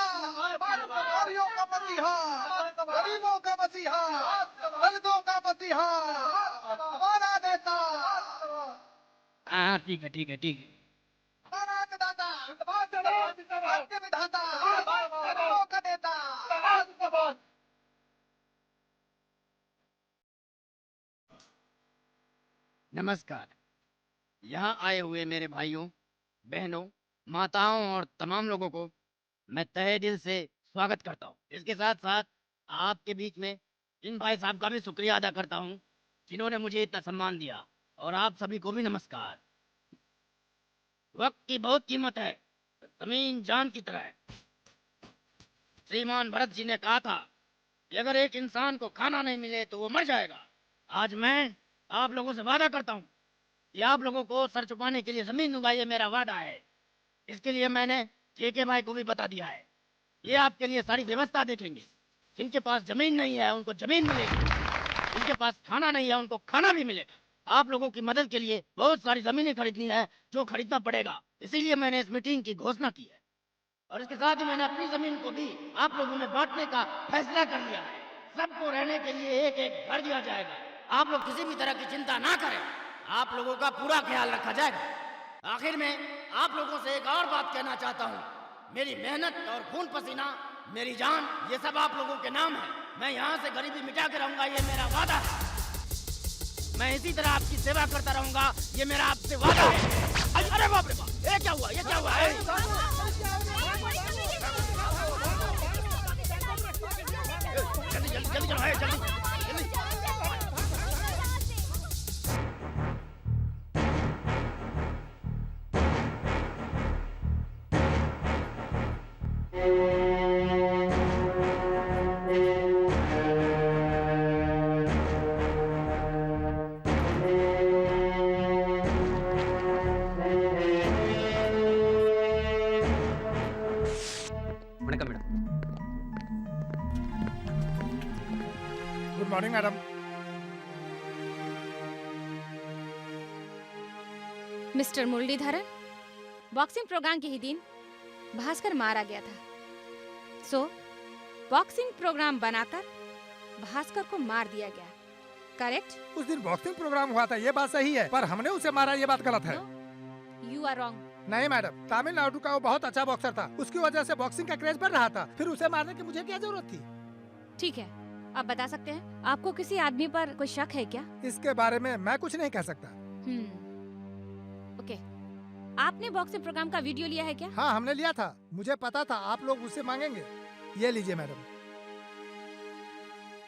गरीबों का मसीहा, गरीबों का मसीहा, दलितों का मसीहा, हमारा नेता। हाँ, ठीक है ठीक है ठीक है। हमारा अन्नदाता, आपके विधाता, गरीबों का नेता। नमस्कार। यहाँ आए हुए मेरे भाइयों, बहनों, माताओं और तमाम लोगों को मैं तहे दिल से स्वागत करता हूँ। इसके साथ साथ आपके बीच में इन भाई साहब का भी शुक्रिया अदा करता हूँ जिन्होंने मुझे इतना सम्मान दिया, और आप सभी को भी नमस्कार। वक्त की बहुत कीमत है, जमीन जान की तरह है। श्रीमान भरत जी ने कहा था कि अगर एक इंसान को खाना नहीं मिले तो वो मर जाएगा। आज मैं आप लोगों से वादा करता हूँ कि आप लोगों को सर छुपाने के लिए जमीन दूंगा, ये मेरा वादा है। इसके लिए मैंने जेके भाई को भी बता दिया है। ये आपके लिए सारी व्यवस्था देखेंगे। जिनके पास जमीन नहीं है उनको जमीन मिलेगी, जिनके पास खाना नहीं है उनको खाना भी मिलेगा। आप लोगों की मदद के लिए बहुत सारी जमीनें खरीदनी है, जो खरीदना पड़ेगा। इसीलिए मैंने इस मीटिंग की घोषणा की है और इसके साथ ही मैंने अपनी जमीन को भी आप लोगों में बांटने का फैसला कर लिया है। सबको रहने के लिए एक एक घर दिया जाएगा। आप लोग किसी भी तरह की चिंता ना करें, आप लोगों का पूरा ख्याल रखा जाएगा। आखिर में आप लोगों से एक और बात कहना चाहता हूँ, मेरी मेहनत और खून पसीना, मेरी जान, ये सब आप लोगों के नाम है। मैं यहाँ से गरीबी मिटा के रहूंगा, ये मेरा वादा है। मैं इसी तरह आपकी सेवा करता रहूंगा, ये मेरा आपसे वादा है। अरे बाप रे बाप, ये क्या हुआ, ये क्या हुआ? जल्दी जल्दी जल्दी चलो, जल्दी जल्दी। Good morning madam. Mister Muralidharan, boxing programme के ही दिन भास्कर मारा गया था। सो बॉक्सिंग प्रोग्राम बनाकर भास्कर को मार दिया गया, करेक्ट? उस दिन बॉक्सिंग प्रोग्राम हुआ था, ये बात सही है, पर हमने उसे मारा, ये बात गलत है। You are wrong. नहीं मैडम, तमिलनाडु का वो बहुत अच्छा बॉक्सर था, उसकी वजह से बॉक्सिंग का क्रेज बढ़ रहा था, फिर उसे मारने की मुझे क्या जरूरत थी? ठीक है, आप बता सकते हैं आपको किसी आदमी पर कोई शक है क्या? इसके बारे में मैं कुछ नहीं कह सकता। ओके, आपने बॉक्सिंग प्रोग्राम का वीडियो लिया है क्या? हाँ, हमने लिया था, मुझे पता था आप लोग उससे मांगेंगे। ये लीजिए मैडम।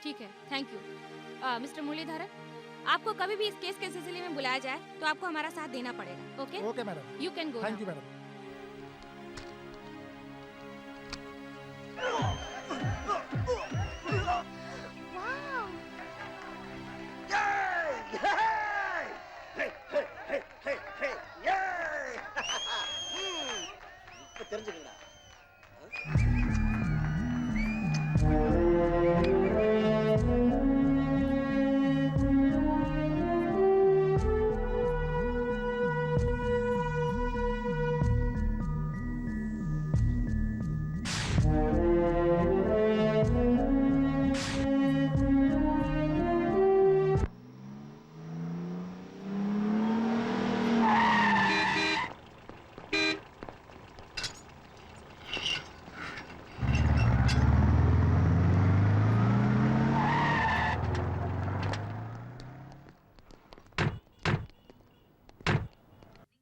ठीक है, थैंक यू। मिस्टर मुरलीधरन, आपको कभी भी इस केस के सिलसिले में बुलाया जाए तो आपको हमारा साथ देना पड़ेगा। Okay? Okay madam, you can go. Thank you madam.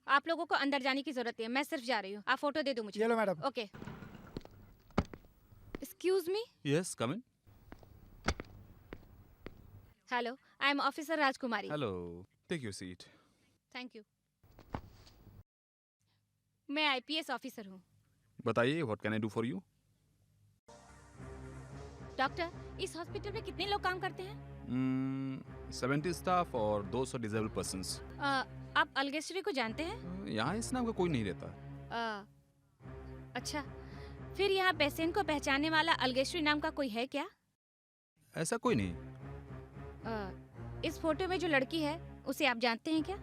आप लोगों को अंदर जाने की जरूरत है, मैं सिर्फ जा रही हूँ। आप फोटो दे दो मुझे। ये लो madam. Okay. Excuse me. Yes, come in. Hello, I am officer Rajkumari. Hello, take your seat. Thank you. मैं आईपीएस ऑफिसर हूँ। बताइए, what can I do for you? Doctor, इस हॉस्पिटल में कितने लोग काम करते हैं? 70 स्टाफ और 200 डिसेबल पर्सन्स। आप अलगेश्वरी को जानते हैं? यहाँ इस नाम का कोई नहीं रहता। अच्छा, फिर यहाँ पेशेंट को पहचानने वाला अलगेश्वरी नाम का कोई है क्या? ऐसा कोई नहीं। इस फोटो में जो लड़की है उसे आप जानते हैं क्या?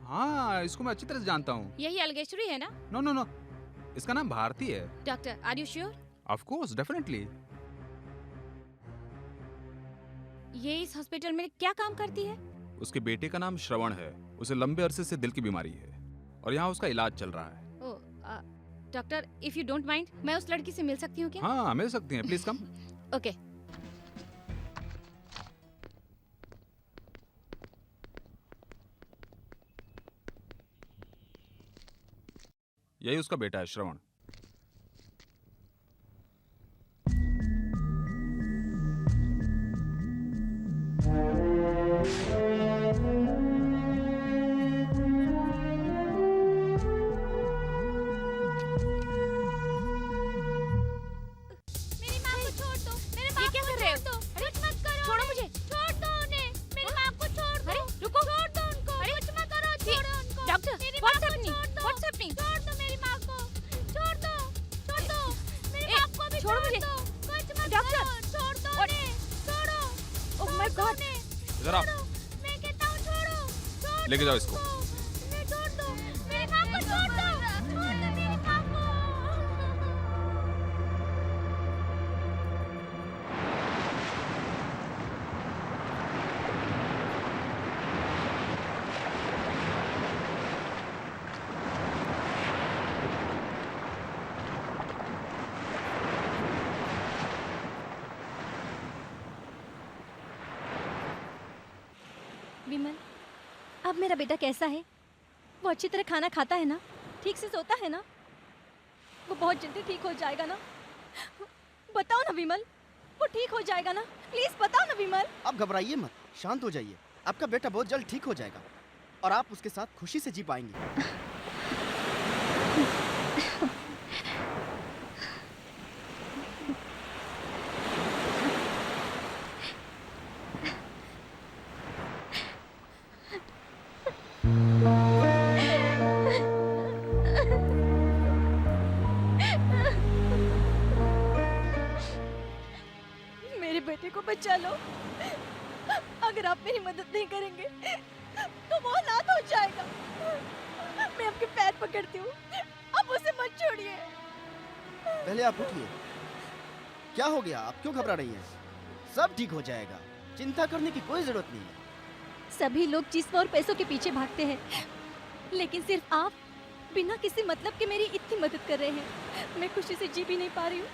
हाँ, इसको मैं अच्छी तरह से जानता हूँ। यही अलगेश्वरी है ना? नो नो नो, इसका नाम भारती है। Doctor, are you sure? Of course, definitely. ये इस हॉस्पिटल में क्या काम करती है? उसके बेटे का नाम श्रवण है, उसे लंबे अरसे से दिल की बीमारी है और यहाँ उसका इलाज चल रहा है। Doctor, if you don't mind, मैं उस लड़की से मिल सकती हूँ क्या? हाँ, मिल सकती हैं, प्लीज कम। ओके। यही उसका बेटा है, श्रवण। डॉक्टर छोड़ दो उन्हें, छोड़ो। Oh my God. इधर आओ, मैं कहता हूँ छोड़ो, लेके जाओ इसको। मैं छोड़ दो, मेरे माँ को छोड़ दो, छोड़ दो मेरी माँ को। विमल, अब मेरा बेटा कैसा है? वो अच्छी तरह खाना खाता है ना? ठीक से सोता है ना? वो बहुत जल्दी ठीक हो जाएगा ना? बताओ ना विमल, वो ठीक हो जाएगा ना? प्लीज बताओ ना विमल। आप घबराइए मत, शांत हो जाइए। आपका बेटा बहुत जल्द ठीक हो जाएगा और आप उसके साथ खुशी से जी पाएंगे। मेरे बेटे को बचा लो। अगर आप मेरी मदद नहीं करेंगे तो वो अनाथ हो जाएगा। मैं आपके पैर पकड़ती हूँ, आप उसे मत छोड़िए। पहले आप उठिए। क्या हो गया? आप क्यों घबरा रही हैं? सब ठीक हो जाएगा, चिंता करने की कोई जरूरत नहीं है। सभी लोग जिस्म और पैसों के पीछे भागते हैं, लेकिन सिर्फ आप बिना किसी मतलब के मेरी इतनी मदद कर रहे हैं। मैं खुशी से जी भी नहीं पा रही हूँ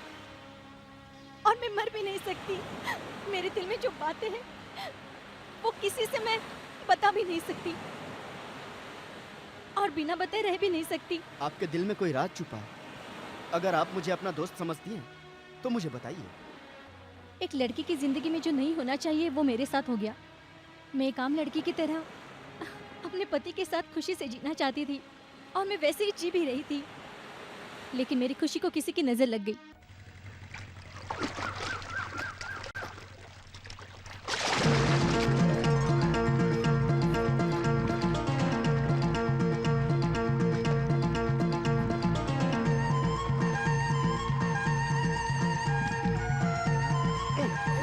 और मैं मर भी नहीं सकती। मेरे दिल में जो बातें हैं वो किसी से मैं बता भी नहीं सकती और बिना बताए रह भी नहीं सकती। आपके दिल में कोई राज छुपा है? अगर आप मुझे अपना दोस्त समझती हैं तो मुझे बताइए। एक लड़की की जिंदगी में जो नहीं होना चाहिए वो मेरे साथ हो गया। मैं एक आम लड़की की तरह अपने पति के साथ खुशी से जीना चाहती थी और मैं वैसे ही जी भी रही थी, लेकिन मेरी खुशी को किसी की नजर लग गई।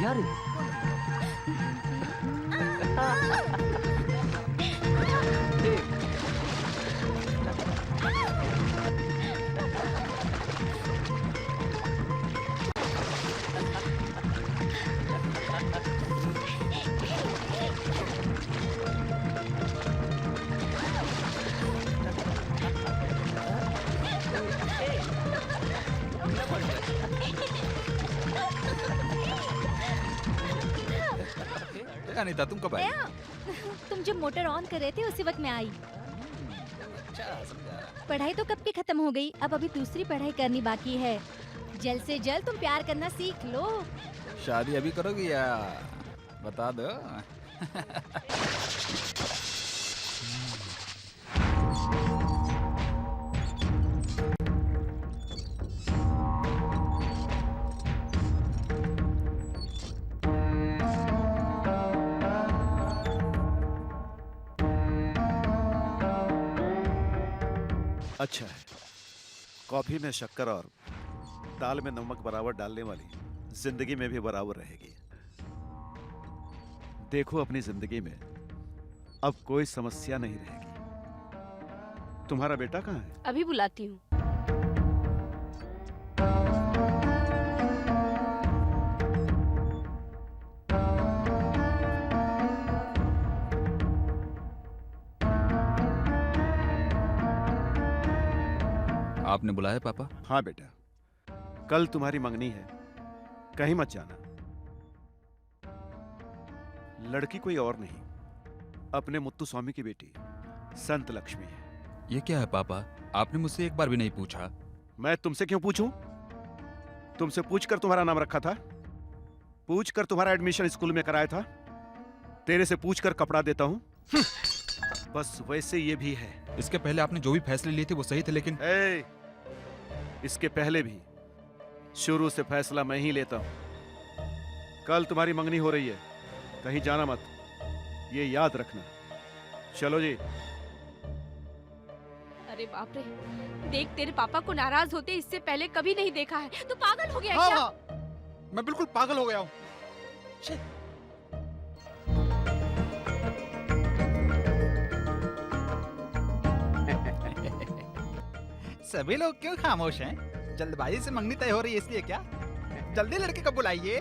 यार अनीता, तुम कब आई? तुम जब मोटर ऑन कर रहे थे उसी वक्त मैं आई। पढ़ाई तो कब की खत्म हो गई, अब अभी दूसरी पढ़ाई करनी बाकी है। जल्द से जल्द तुम प्यार करना सीख लो। शादी अभी करोगी या बता दो। अच्छा है, कॉफी में शक्कर और दाल में नमक बराबर डालने वाली जिंदगी में भी बराबर रहेगी। देखो अपनी जिंदगी में अब कोई समस्या नहीं रहेगी। तुम्हारा बेटा कहाँ है? अभी बुलाती हूँ। आपने बुलाया पापा? हाँ बेटा, कल तुम्हारी मंगनी है, कहीं मत जाना। लड़की कोई और नहीं, अपने मुत्तु स्वामी की बेटी संत लक्ष्मी है। ये क्या है पापा? आपने मुझसे एक बार भी नहीं पूछा। मैं तुमसे क्यों पूछूं? तुमसे पूछकर तुम्हारा नाम रखा था, पूछकर तुम्हारा एडमिशन स्कूल में कराया था, तेरे से पूछकर कपड़ा देता हूं। बस वैसे ये भी है। इसके पहले आपने जो भी फैसले लिए थे वो सही थे, लेकिन इसके पहले भी शुरू से फैसला मैं ही लेता हूं। कल तुम्हारी मंगनी हो रही है, कहीं जाना मत, ये याद रखना। चलो जी। अरे बाप रे, देख तेरे पापा को नाराज होते इससे पहले कभी नहीं देखा है। तू पागल हो गया है क्या? मैं बिल्कुल पागल हो गया हूँ। सभी लोग क्यों खामोश हैं? जल्दबाजी से मंगनी तय हो रही है इसलिए क्या? जल्दी लड़के को बुलाइए।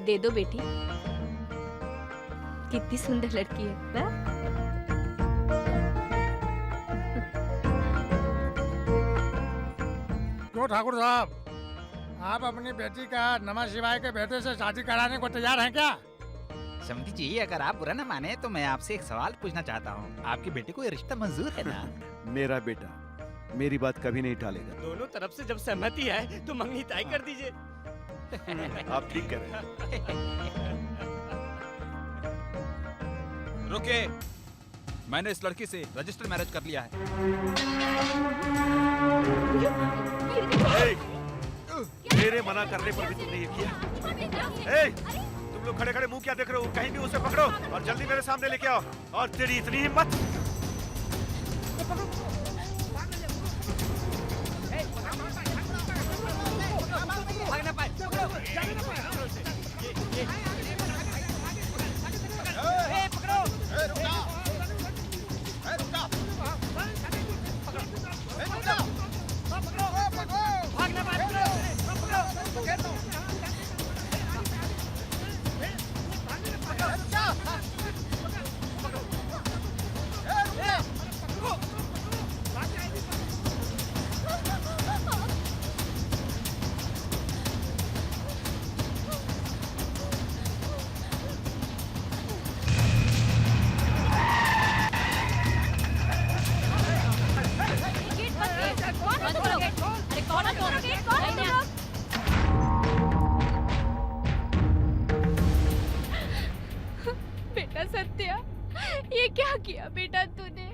दे दो बेटी, कितनी सुंदर लड़की है वाह। क्यों ठाकुर साहब, आप अपनी बेटी का नमः शिवाय के बेटे से शादी कराने को तैयार हैं क्या? समझी जी, अगर आप बुरा न माने तो मैं आपसे एक सवाल पूछना चाहता हूँ। आपकी बेटी को ये रिश्ता मंजूर है ना? मेरा बेटा मेरी बात कभी नहीं टालेगा। दोनों तरफ से जब सहमति है तो मंगनी तय कर दीजिए। आप ठीक कह रहे हैं। रुकिए, मैंने इस लड़की से रजिस्टर मैरिज कर लिया है। मेरे मना करने पर भी तुमने ये किया? तुम लोग खड़े खड़े मुंह क्या देख रहे हो? कहीं भी उसे पकड़ो और जल्दी मेरे सामने लेके आओ। और तेरी इतनी हिम्मत! बेटा सत्या, ये क्या किया बेटा तूने?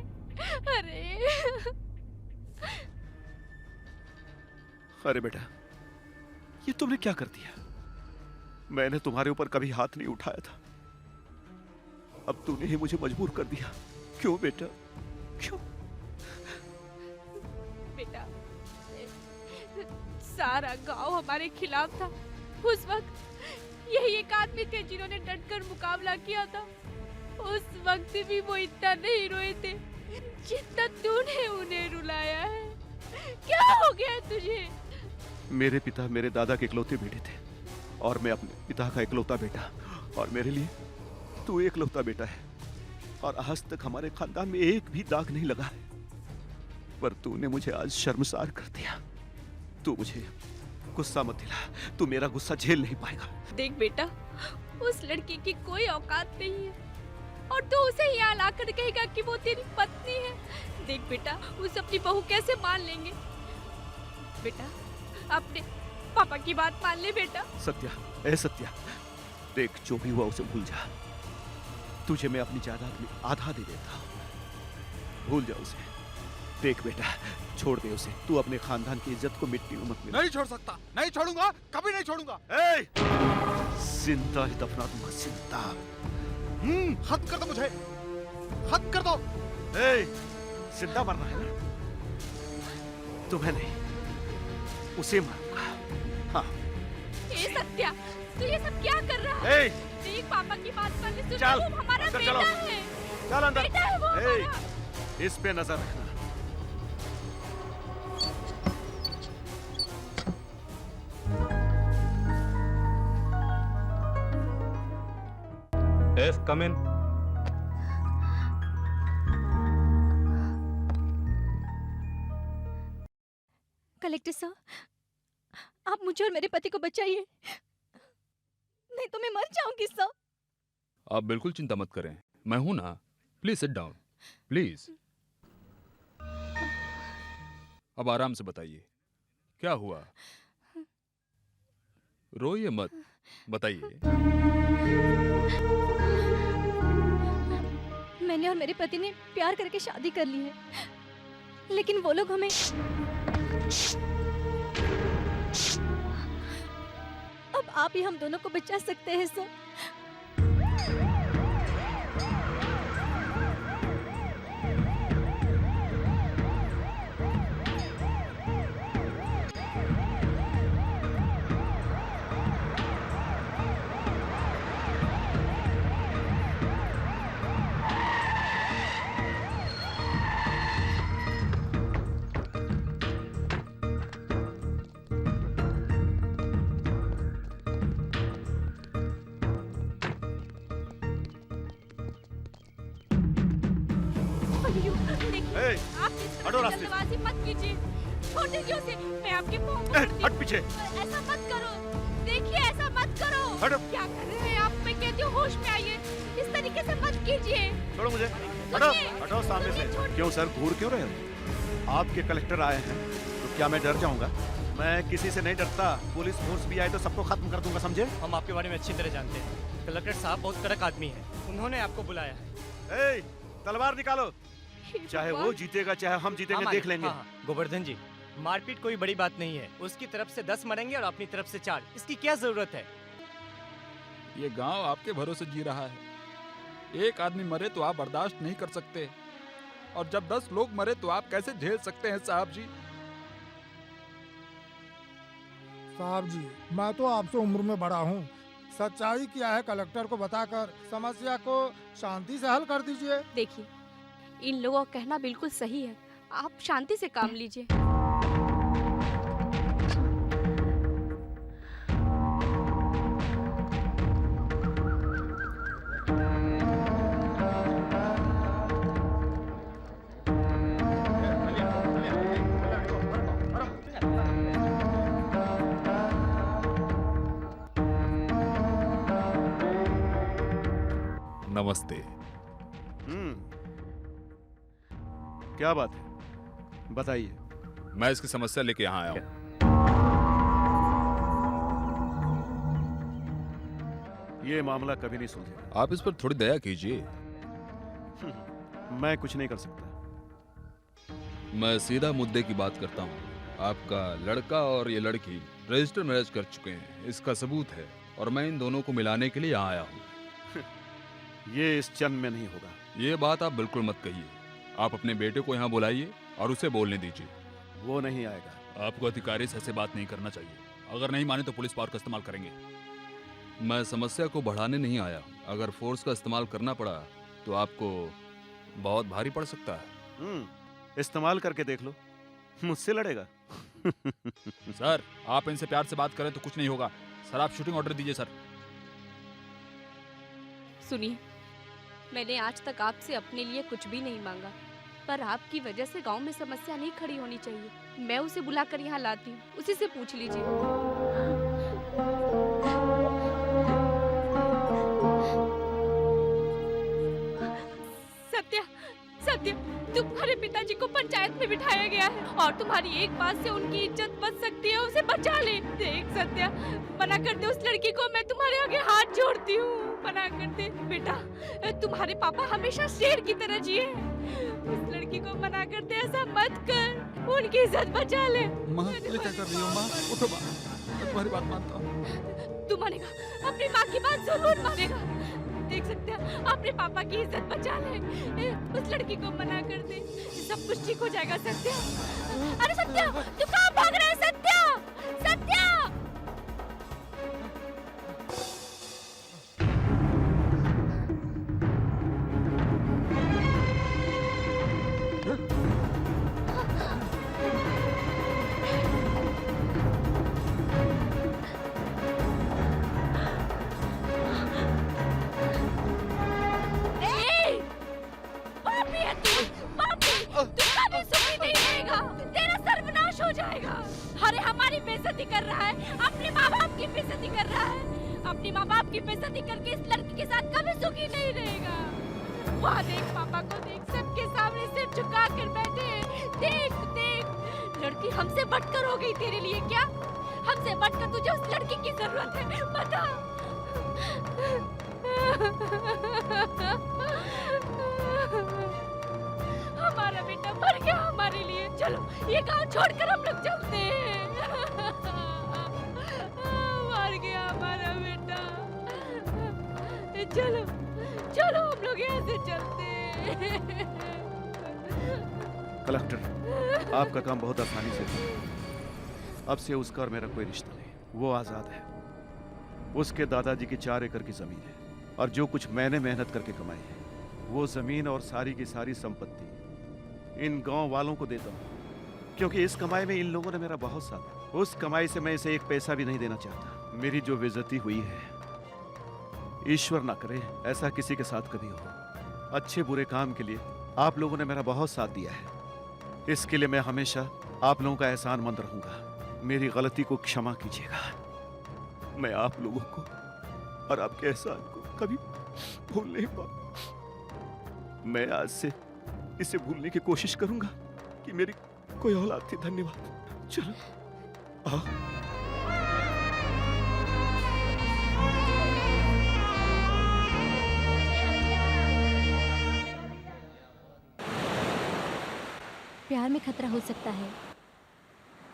अरे अरे बेटा, ये तुमने क्या कर दिया? मैंने तुम्हारे ऊपर कभी हाथ नहीं उठाया था, अब तूने ही मुझे मजबूर कर दिया। क्यों बेटा, क्यों? बेटा, सारा गांव हमारे खिलाफ था। उस वक्त यही एक आदमी थे जिन्होंने डटकर मुकाबला किया था। उस वक्त भी वो इतना नहीं रोए थे जितना तूने उन्हें रुलाया है। क्या हो गया तुझे? मेरे पिता मेरे दादा के इकलौते बेटे थे और मैं अपने पिता का इकलौता बेटा, और मेरे लिए तू इकलौता बेटा है। और आज तक हमारे खानदान में एक भी दाग नहीं लगा है, पर तूने मुझे आज शर्मसार कर दिया। तू मुझे गुस्सा मत दिला, तू मेरा गुस्सा झेल नहीं पाएगा। देख बेटा, उस लड़की की कोई औकात नहीं है और तू उसे यहाँ लाकर कहेगा कि वो तेरी पत्नी है। देख बेटा, उसे अपनी बहू कैसे मान लेंगे? बेटा, अपने पापा की बात मान ले बेटा। सत्या, ए सत्या, देख जो भी हुआ उसे भूल जा। तुझे मैं अपनी जायदाद में आधा दे देता हूँ, भूल जा उसे। देख बेटा, छोड़ दे उसे। तू अपने खानदान की इज्जत को मिट्टी में मत मिला। नहीं छोड़ सकता, नहीं छोड़ूंगा, कभी नहीं छोड़ूंगा। जिंदा ही दफना दूंगा, जिंदा। हद कर दो मुझे, हद कर दो। जिंदा मरना है ना? तुम्हें नहीं, उसे मारूंगा। हाँ। ए सत्या, तू ये सब क्या कर रहा है? देख पापा की बात मान ले, चल, वो हमारा अंदर बेटा चलो। है। चल अंदर। बेटा है वो हमारा। इस पे नजर रखना। Yes, come in. कलेक्टर साहब, आप मुझे और मेरे पति को बचाइए, नहीं तो मैं मर जाऊंगी सर। आप बिल्कुल चिंता मत करें, मैं हूं ना। Please sit down, please. अब आराम से बताइए, क्या हुआ? रोइए मत, बताइए। मैंने और मेरे पति ने प्यार करके शादी कर ली है, लेकिन वो लोग हमें अब आप ही हम दोनों को बचा सकते हैं सर। देखिए ए, आप इस हटो तरह रास्ते से। जल्दबाजी मत कीजिए। छोड़ दीजिए उसे, मैं आपके पाँव ए, पकड़ती हट हूँ। पीछे। ऐसा मत करो, देखिए ऐसा मत करो। हटो। क्या कर रहे हैं आप? मैं कहती हूँ होश में आइए, इस तरीके से मत कीजिए। छोड़ो मुझे, हटो हटो सामने से। क्यों सर, घूर क्यों रहे हो? आपके कलेक्टर आए हैं तो क्या मैं डर जाऊंगा? मैं किसी से नहीं डरता। पुलिस फोर्स भी आए तो सबको खत्म कर दूंगा, समझे? हम आपके बारे में अच्छी तरह जानते हैं। कलेक्टर साहब बहुत कड़क आदमी है, उन्होंने आपको बुलाया है। ए, तलवार निकालो। चाहे वो जीतेगा चाहे हम जीतेंगे, देख लेंगे। गोवर्धन जी, मारपीट कोई बड़ी बात नहीं है। उसकी तरफ से 10 मरेंगे और अपनी तरफ से 4। इसकी क्या जरूरत है? ये गांव आपके भरोसे जी रहा है। एक आदमी मरे तो आप बर्दाश्त नहीं कर सकते, और जब 10 लोग मरे तो आप कैसे झेल सकते हैं साहब जी? साहब जी, मैं तो आपसे उम्र में बड़ा हूँ। सच्चाई क्या है कलेक्टर को बताकर समस्या को शांति से हल कर दीजिए। देखिए, इन लोगों का कहना बिल्कुल सही है, आप शांति से काम लीजिए। नमस्ते। क्या बात है, बताइए। मैं इसकी समस्या लेके यहाँ आया हूँ। ये मामला कभी नहीं सुलझेगा। आप इस पर थोड़ी दया कीजिए। मैं कुछ नहीं कर सकता। मैं सीधा मुद्दे की बात करता हूँ। आपका लड़का और ये लड़की रजिस्टर मैरिज कर चुके हैं, इसका सबूत है, और मैं इन दोनों को मिलाने के लिए यहाँ आया हूँ। ये इस जन्म में नहीं होगा। ये बात आप बिल्कुल मत कहिए। आप अपने बेटे को यहाँ बुलाइए और उसे बोलने दीजिए। वो नहीं आएगा। आपको अधिकारी से ऐसे बात नहीं करना चाहिए। अगर नहीं माने तो पुलिस पावर का इस्तेमाल करेंगे। मैं समस्या को बढ़ाने नहीं आया हूँ। अगर फोर्स का इस्तेमाल करना पड़ा तो आपको बहुत भारी पड़ सकता है। इस्तेमाल करके देख लो, मुझसे लड़ेगा। सर, आप इनसे प्यार से बात करें तो कुछ नहीं होगा। सर, आप शूटिंग ऑर्डर दीजिए। सर, सुनिए, मैंने आज तक आपसे अपने लिए कुछ भी नहीं मांगा, पर आपकी वजह से गांव में समस्या नहीं खड़ी होनी चाहिए। मैं उसे बुलाकर यहाँ लाती हूँ, उसी से पूछ लीजिए। सत्या, सत्या, तुम्हारे पिताजी को पंचायत में बिठाया गया है और तुम्हारी एक बात से उनकी इज्जत बच सकती है, उसे बचा ले। देख सत्या, मना कर दे उस लड़की को, मैं तुम्हारे आगे हाथ जोड़ती हूँ, मना कर दे बेटा। तुम्हारे पापा हमेशा शेर की तरह जिए, उस लड़की को मना कर दे, ऐसा मत कर, उनकी इज्जत बचा ले। माँ, ये क्या कर रही हो माँ? उठो माँ, मैं तुम्हारी बात मानता हूँ। तू मानेगा, अपनी माँ की बात जरूर मानेगा। देख सकते हैं, अपने पापा की इज्जत बचा ले, उस लड़की को मना कर दे, सब कुछ ठीक हो जाएगा। सत्या, अरे सत्या, तू कहाँ भाग रहा है? सत्या, सत्या! अरे हमारी बेइज्जती कर रहा है, अपने माँ बाप की बेइज्जती कर रहा है। अपनी माँ बाप की बेइज्जती करके इस लड़की के साथ कभी सुखी नहीं रहेगा। वहाँ देख, पापा को देख, सबके सामने सिर झुका कर बैठे हैं। देख देख, लड़की हमसे बढ़कर हो गई तेरे लिए। क्या हमसे बढ़कर तुझे उस लड़की की जरूरत है? बता। हमारा बेटा मर गया हमारे लिए। चलो ये गांव छोड़कर हम लोग चलते हैं। मर गया हमारा बेटा। चलो चलो हम लोग यहाँ से चलते हैं। कलेक्टर, आपका काम बहुत आसानी से हुआ। अब से उसका और मेरा कोई रिश्ता नहीं, वो आजाद है। उसके दादाजी की 4 एकड़ की जमीन है और जो कुछ मैंने मेहनत करके कमाई है वो जमीन और सारी की सारी संपत्ति इन गांव वालों को देता हूँ, क्योंकि इस कमाई में इन लोगों ने मेरा बहुत साथ दिया। उस कमाई से मैं इसे एक पैसा भी नहीं देना चाहता। मेरी जो बेइज्जती हुई है, ईश्वर ना करे ऐसा किसी के साथ कभी हो। अच्छे बुरे काम के लिए आप लोगों ने मेरा बहुत साथ दिया है, इसके लिए मैं हमेशा आप लोगों का एहसानमंद रहूंगा। मेरी गलती को क्षमा कीजिएगा। मैं आप लोगों को और आपके एहसान को कभी भूल नहीं पाऊंगा। मैं आज से इसे भूलने की कोशिश करूंगा कि मेरी कोई औलाद थी। धन्यवाद। चलो आओ। प्यार में खतरा हो सकता है,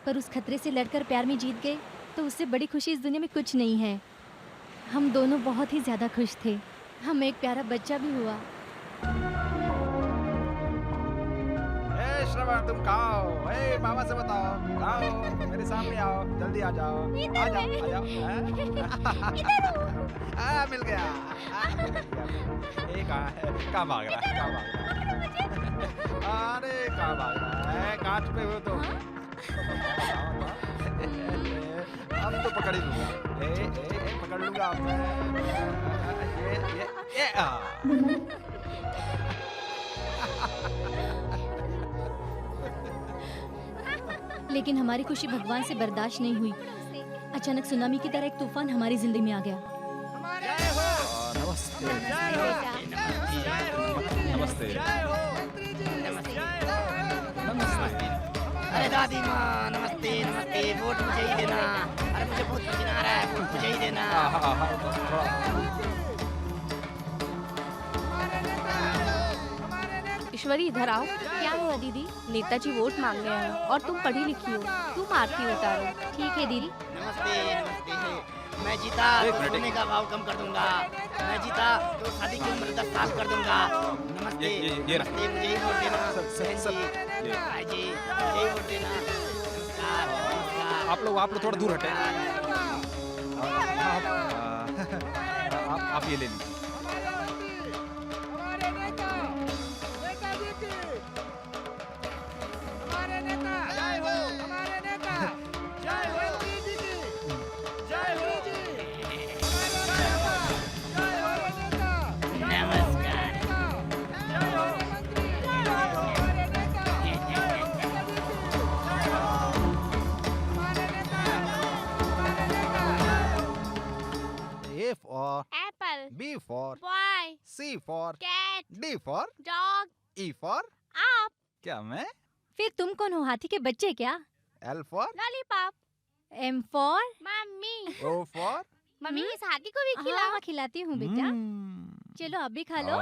पर उस खतरे से लड़कर प्यार में जीत गए तो उससे बड़ी खुशी इस दुनिया में कुछ नहीं है। हम दोनों बहुत ही ज़्यादा खुश थे। हमें एक प्यारा बच्चा भी हुआ। ए श्रवण, तुम कहाँ हो? ए मामा से बताओ, कहाँ हो? मेरे सामने आओ, जल्दी आ जाओ। आ जाओ, आ जाओ। मिल गया। कहाँ है? कहाँ भाग रहा है? कहाँ भाग रहा है? अरे कहाँ भाग रहा है? कांच पे हो तो अब तो पकड़ ही लूंगा। ए पकड़ लूंगा अब मैं। लेकिन हमारी खुशी भगवान से बर्दाश्त नहीं हुई। अचानक सुनामी की तरह एक तूफान हमारी जिंदगी में आ गया। नमस्ते। नमस्ते। अरे दादी माँ, नमस्ते नमस्ते। वोट मुझे ही देना। अरे मुझे बहुत पसीना आ रहा है, वोट मुझे ही देना। ईश्वरी इधर आओ। क्या हुआ दीदी? नेताजी वोट मांग रहे हैं और तुम पढ़ी लिखी हो, तुम आरती उतारो। ठीक है दीदी। नमस्ते नमस्ते। मैं जीता तो सोने का भाव कम कर दूंगा। मैं जीता तो शादी की उम्र 10 साल कर दूंगा। नमस्ते नमस्ते। मुझे ही वोट देना। बहन जी, भाई जी, मुझे ही वोट देना। नमस्कार नमस्कार। आप लोग थोड़ा दूर हटे। आप ये ले लीजिए। A for apple, B for boy, C for cat, D for dog, E for आप, क्या मैं? फिर तुम कौन हो? हाथी के बच्चे क्या? L for lollipop, M for mummy. O for mummy इस हाथी को भी खिलाओ। हाँ, खिलाती हूँ बेटा। चलो अब भी खा लो।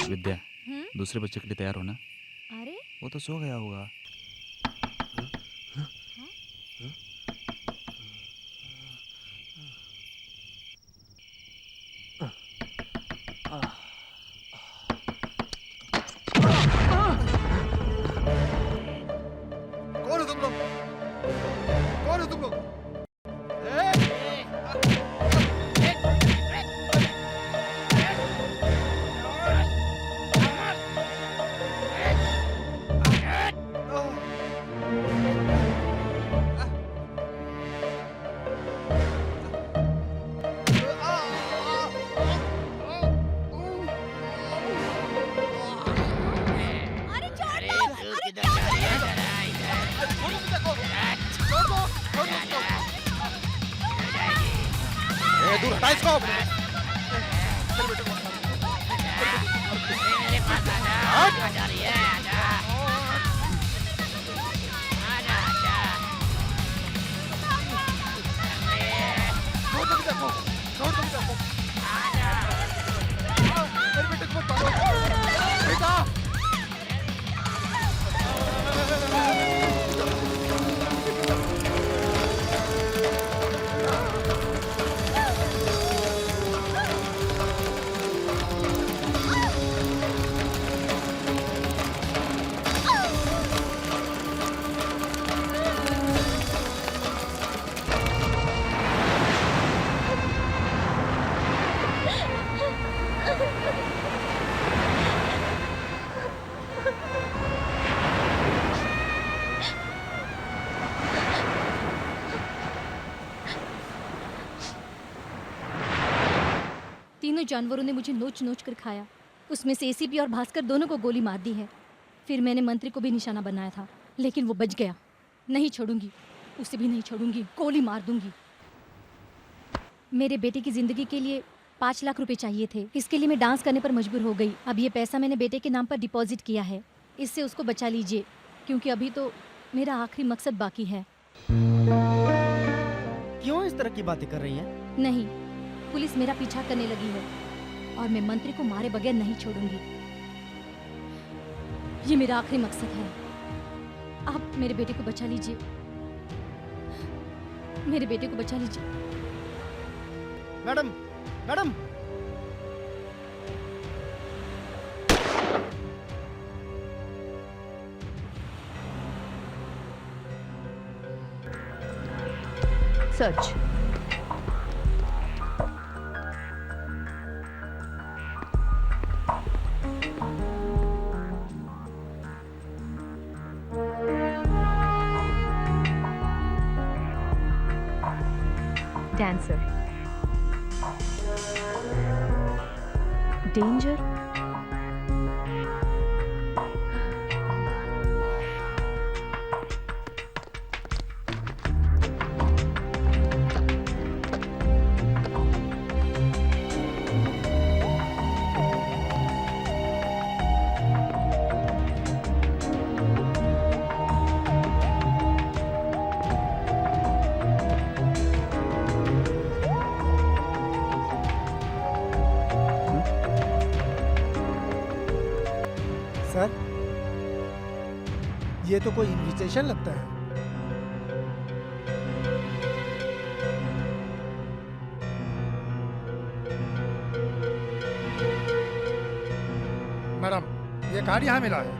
विद्या, हम्म? दूसरे बच्चे के लिए तैयार हो ना? अरे वो तो सो गया होगा। कौन हो तुम लोग? कौन हो तुम लोग? अरे तू किधर जा रही है? जरा इधर। दूर हटा इसको। मेरे पास आजा। कहाँ जा रही है? आजा। आजा आजा। छोड़ दो बेटा को। छोड़ दो बेटा को। आजा। मेरे बेटे को पकड़ो। बेटा। तीनों जानवरों ने मुझे नोच नोच कर खाया। उसमें से एसीपी और भास्कर दोनों को गोली मार दी है। फिर मैंने मंत्री को भी निशाना बनाया था, लेकिन वो बच गया। नहीं छोड़ूंगी, उसे भी नहीं छोड़ूंगी, गोली मार दूंगी। मेरे बेटे की जिंदगी के लिए 5 लाख रुपए चाहिए थे। इसके लिए मैं डांस करने पर मजबूर हो गई। अब ये पैसा मैंने बेटे के नाम पर डिपॉजिट किया है। इससे उसको बचा लीजिए, क्योंकि अभी तो मेरा आखिरी मकसद बाकी है। क्यों इस तरह की बातें कर रही हैं? नहीं, पुलिस मेरा पीछा करने लगी है और मैं मंत्री को मारे बगैर नहीं छोड़ूंगी। ये मेरा आखिरी मकसद है। आप मेरे बेटे को बचा लीजिए, मेरे बेटे को बचा लीजिए। Madam, madam, search. Dancer. Danger. Sir, ये तो कोई इनविटेशन लगता है। मैडम, ये कार्ड यहाँ मिला है।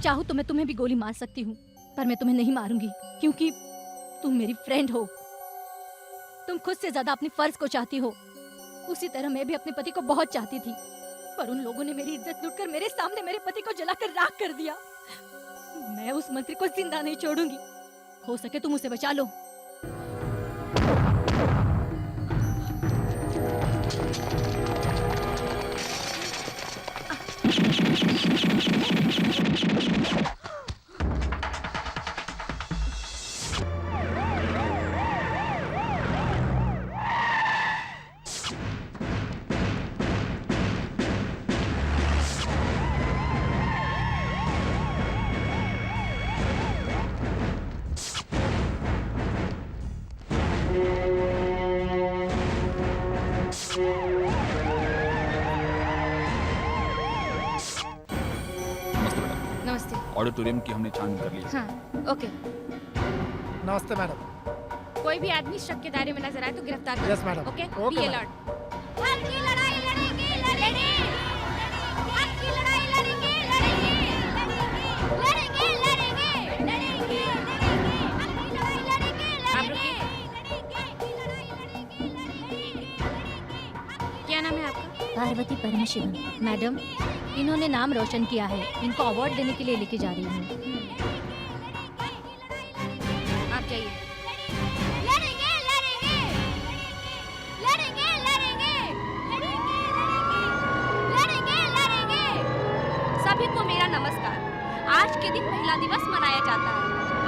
चाहूं तो मैं तुम्हें भी गोली मार सकती हूँ, पर मैं तुम्हें नहीं मारूंगी, क्योंकि तुम मेरी फ्रेंड हो। तुम खुद से ज्यादा अपनी फर्ज को चाहती हो। उसी तरह मैं भी अपने पति को बहुत चाहती थी, पर उन लोगों ने मेरी इज्जत लूटकर मेरे सामने मेरे पति को जलाकर राख कर दिया। मैं उस मंत्री को जिंदा नहीं छोड़ूंगी। हो सके तुम उसे बचा लो। ऑडिटोरियम की हमने छानबीन कर ली है। हाँ, ओके। नमस्ते मैडम। कोई भी आदमी शक के दायरे में नजर आए तो गिरफ्तार करो। Yes madam. Okay, okay be madam. Alert. हक की लड़ाई लड़ेंगे, लड़ेंगे। हक की लड़ाई लड़ेंगे, लड़ेंगे। लड़ेंगे, लड़ेंगे, लड़ेंगे, लड़ेंगे। हक की लड़ाई लड़ेंगे, लड़ेंगे। क्या नाम है आपका? पार्वती परमशिवम। मैडम, इन्होंने नाम रोशन किया है। इनको अवार्ड देने के लिए लेके जा रही हूँ। आप जाइए। लड़ेंगे लड़ेंगे लड़ेंगे लड़ेंगे लड़ेंगे लड़ेंगे। सभी को मेरा नमस्कार। आज के दिन महिला दिवस मनाया जाता है।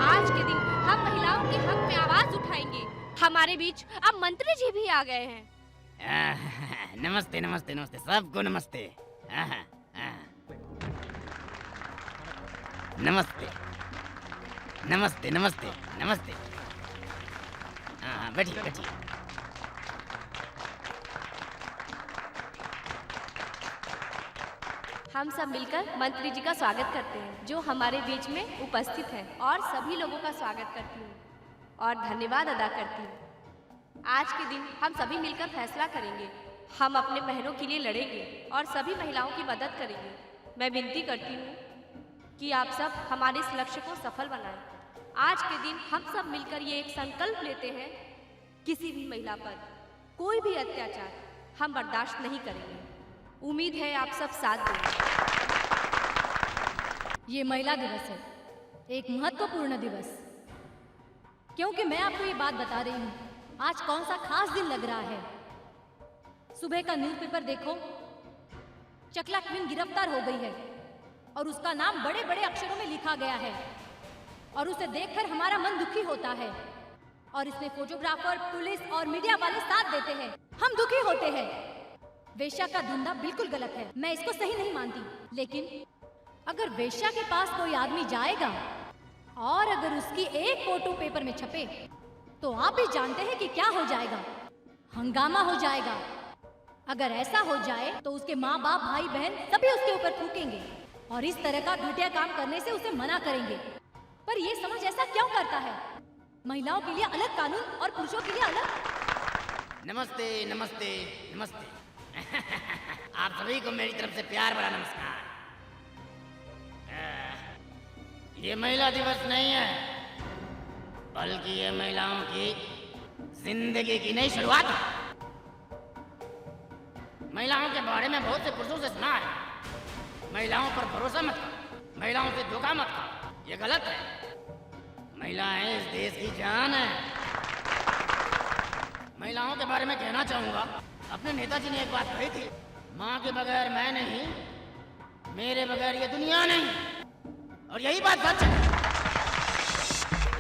आज के दिन हम महिलाओं के हक में आवाज उठाएंगे। हमारे बीच अब मंत्री जी भी आ गए हैं। नमस्ते नमस्ते नमस्ते, सबको नमस्ते। नमस्ते नमस्ते नमस्ते नमस्ते। हाँ, बैठिए बैठिए। हम सब मिलकर मंत्री जी का स्वागत करते हैं जो हमारे बीच में उपस्थित है, और सभी लोगों का स्वागत करती हूँ और धन्यवाद अदा करती हूँ। आज के दिन हम सभी मिलकर फैसला करेंगे। हम अपने बहनों के लिए लड़ेंगे और सभी महिलाओं की मदद करेंगे। मैं विनती करती हूँ कि आप सब हमारे इस लक्ष्य को सफल बनाएं। आज के दिन हम सब मिलकर ये एक संकल्प लेते हैं, किसी भी महिला पर कोई भी अत्याचार हम बर्दाश्त नहीं करेंगे। उम्मीद है आप सब साथ देंगे। ये महिला दिवस है, एक महत्वपूर्ण दिवस। क्योंकि मैं आपको ये बात बता रही हूँ, आज कौन सा खास दिन लग रहा है। सुबह का न्यूज़पेपर देखो, चकला क्वीन गिरफ्तार हो गई है और उसका नाम बड़े बड़े अक्षरों में लिखा गया है, और उसे देखकर हमारा मन दुखी होता है। और इसमें फोटोग्राफर, पुलिस और मीडिया वाले साथ देते हैं, हम दुखी होते हैं। वेश्या का धंधा बिल्कुल गलत है, मैं इसको सही नहीं मानती। लेकिन अगर वेश्या के पास कोई आदमी जाएगा और अगर उसकी एक फोटो पेपर में छपे तो आप भी जानते हैं कि क्या हो जाएगा, हंगामा हो जाएगा। अगर ऐसा हो जाए तो उसके माँ बाप, भाई बहन सभी उसके ऊपर थूकेंगे और इस तरह का घटिया काम करने से उसे मना करेंगे। पर ये समाज ऐसा क्यों करता है? महिलाओं के लिए अलग कानून और पुरुषों के लिए अलग। नमस्ते नमस्ते नमस्ते। आप सभी को मेरी तरफ से प्यार भरा नमस्कार। ये महिला दिवस नहीं है, बल्कि ये महिलाओं की जिंदगी की नई शुरुआत है। महिलाओं के बारे में बहुत से पुरुषों से सुना है, महिलाओं पर भरोसा मत करो, महिलाओं से धोखा मत करो, ये गलत है। महिलाएं इस देश की जान है। महिलाओं के बारे में कहना चाहूंगा, अपने नेताजी ने एक बात कही थी, माँ के बगैर मैं नहीं, मेरे बगैर ये दुनिया नहीं। और यही बात सच है।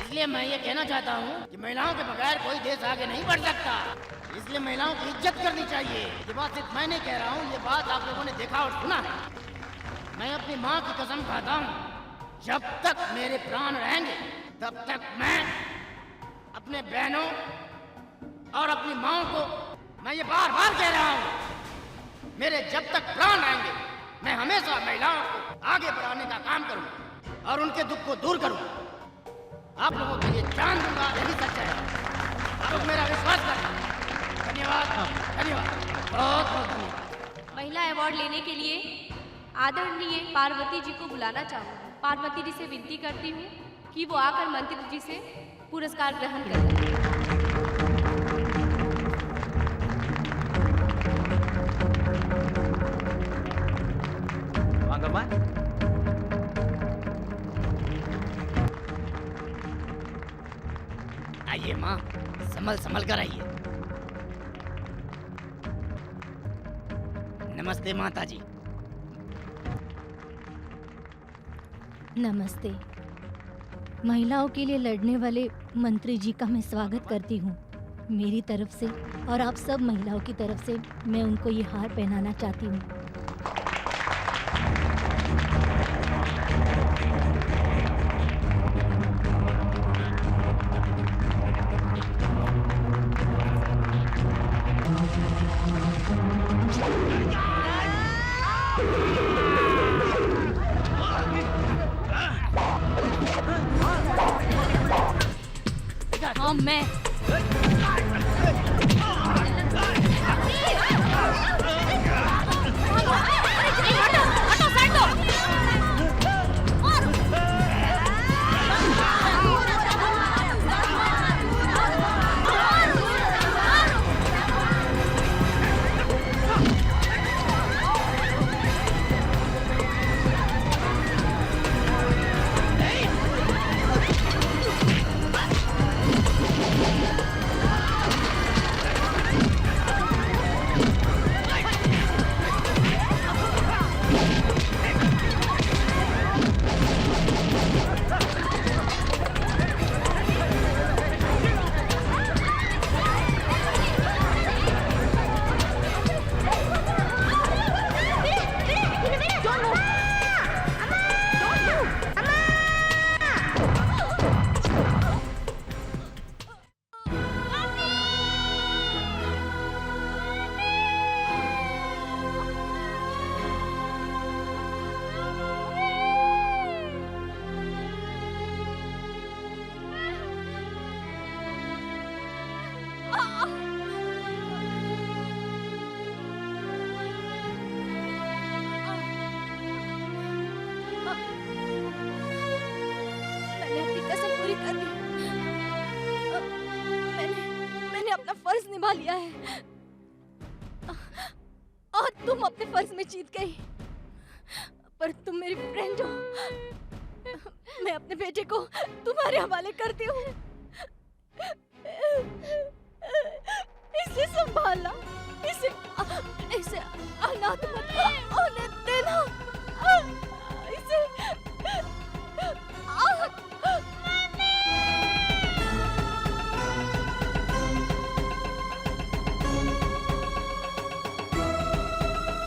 इसलिए मैं ये कहना चाहता हूँ कि महिलाओं के बगैर कोई देश आगे नहीं बढ़ सकता। इसलिए महिलाओं की इज्जत करनी चाहिए। ये बात सिर्फ मैं नहीं कह रहा हूँ, ये बात आप लोगों ने देखा और सुना है। मैं अपनी माँ की कसम खाता हूँ, जब तक मेरे प्राण रहेंगे तब तक मैं अपने बहनों और अपनी माँ को, मैं ये बार बार कह रहा हूँ, मेरे जब तक प्राण रहेंगे मैं हमेशा महिलाओं को आगे बढ़ाने का काम करूँगा और उनके दुख को दूर करूँगा। आप लोगों के लिए जान दूंगा, यही सच है। आप लोग मेरा विश्वास करें। धन्यवाद धन्यवाद, बहुत बहुत धन्यवाद। महिला अवार्ड लेने के लिए आदरणीय पार्वती जी को बुलाना चाहूँगी। पार्वती जी से विनती करती हूँ कि वो आकर मंत्री जी से पुरस्कार ग्रहण करें। आइए माँ, संभल संभल कर आइए। नमस्ते माता जी। नमस्ते। महिलाओं के लिए लड़ने वाले मंत्री जी का मैं स्वागत करती हूँ मेरी तरफ से, और आप सब महिलाओं की तरफ से मैं उनको ये हार पहनाना चाहती हूँ। और मैं हटो साइड दो। मैंने अपनी कसम पूरी कर ली। मैंने अपना फर्ज निभा लिया है और तुम अपने फर्ज में जीत गई। पर तुम मेरी फ्रेंड हो। मैं अपने बेटे को तुम्हारे हवाले करती हूँ। इसे संभालना।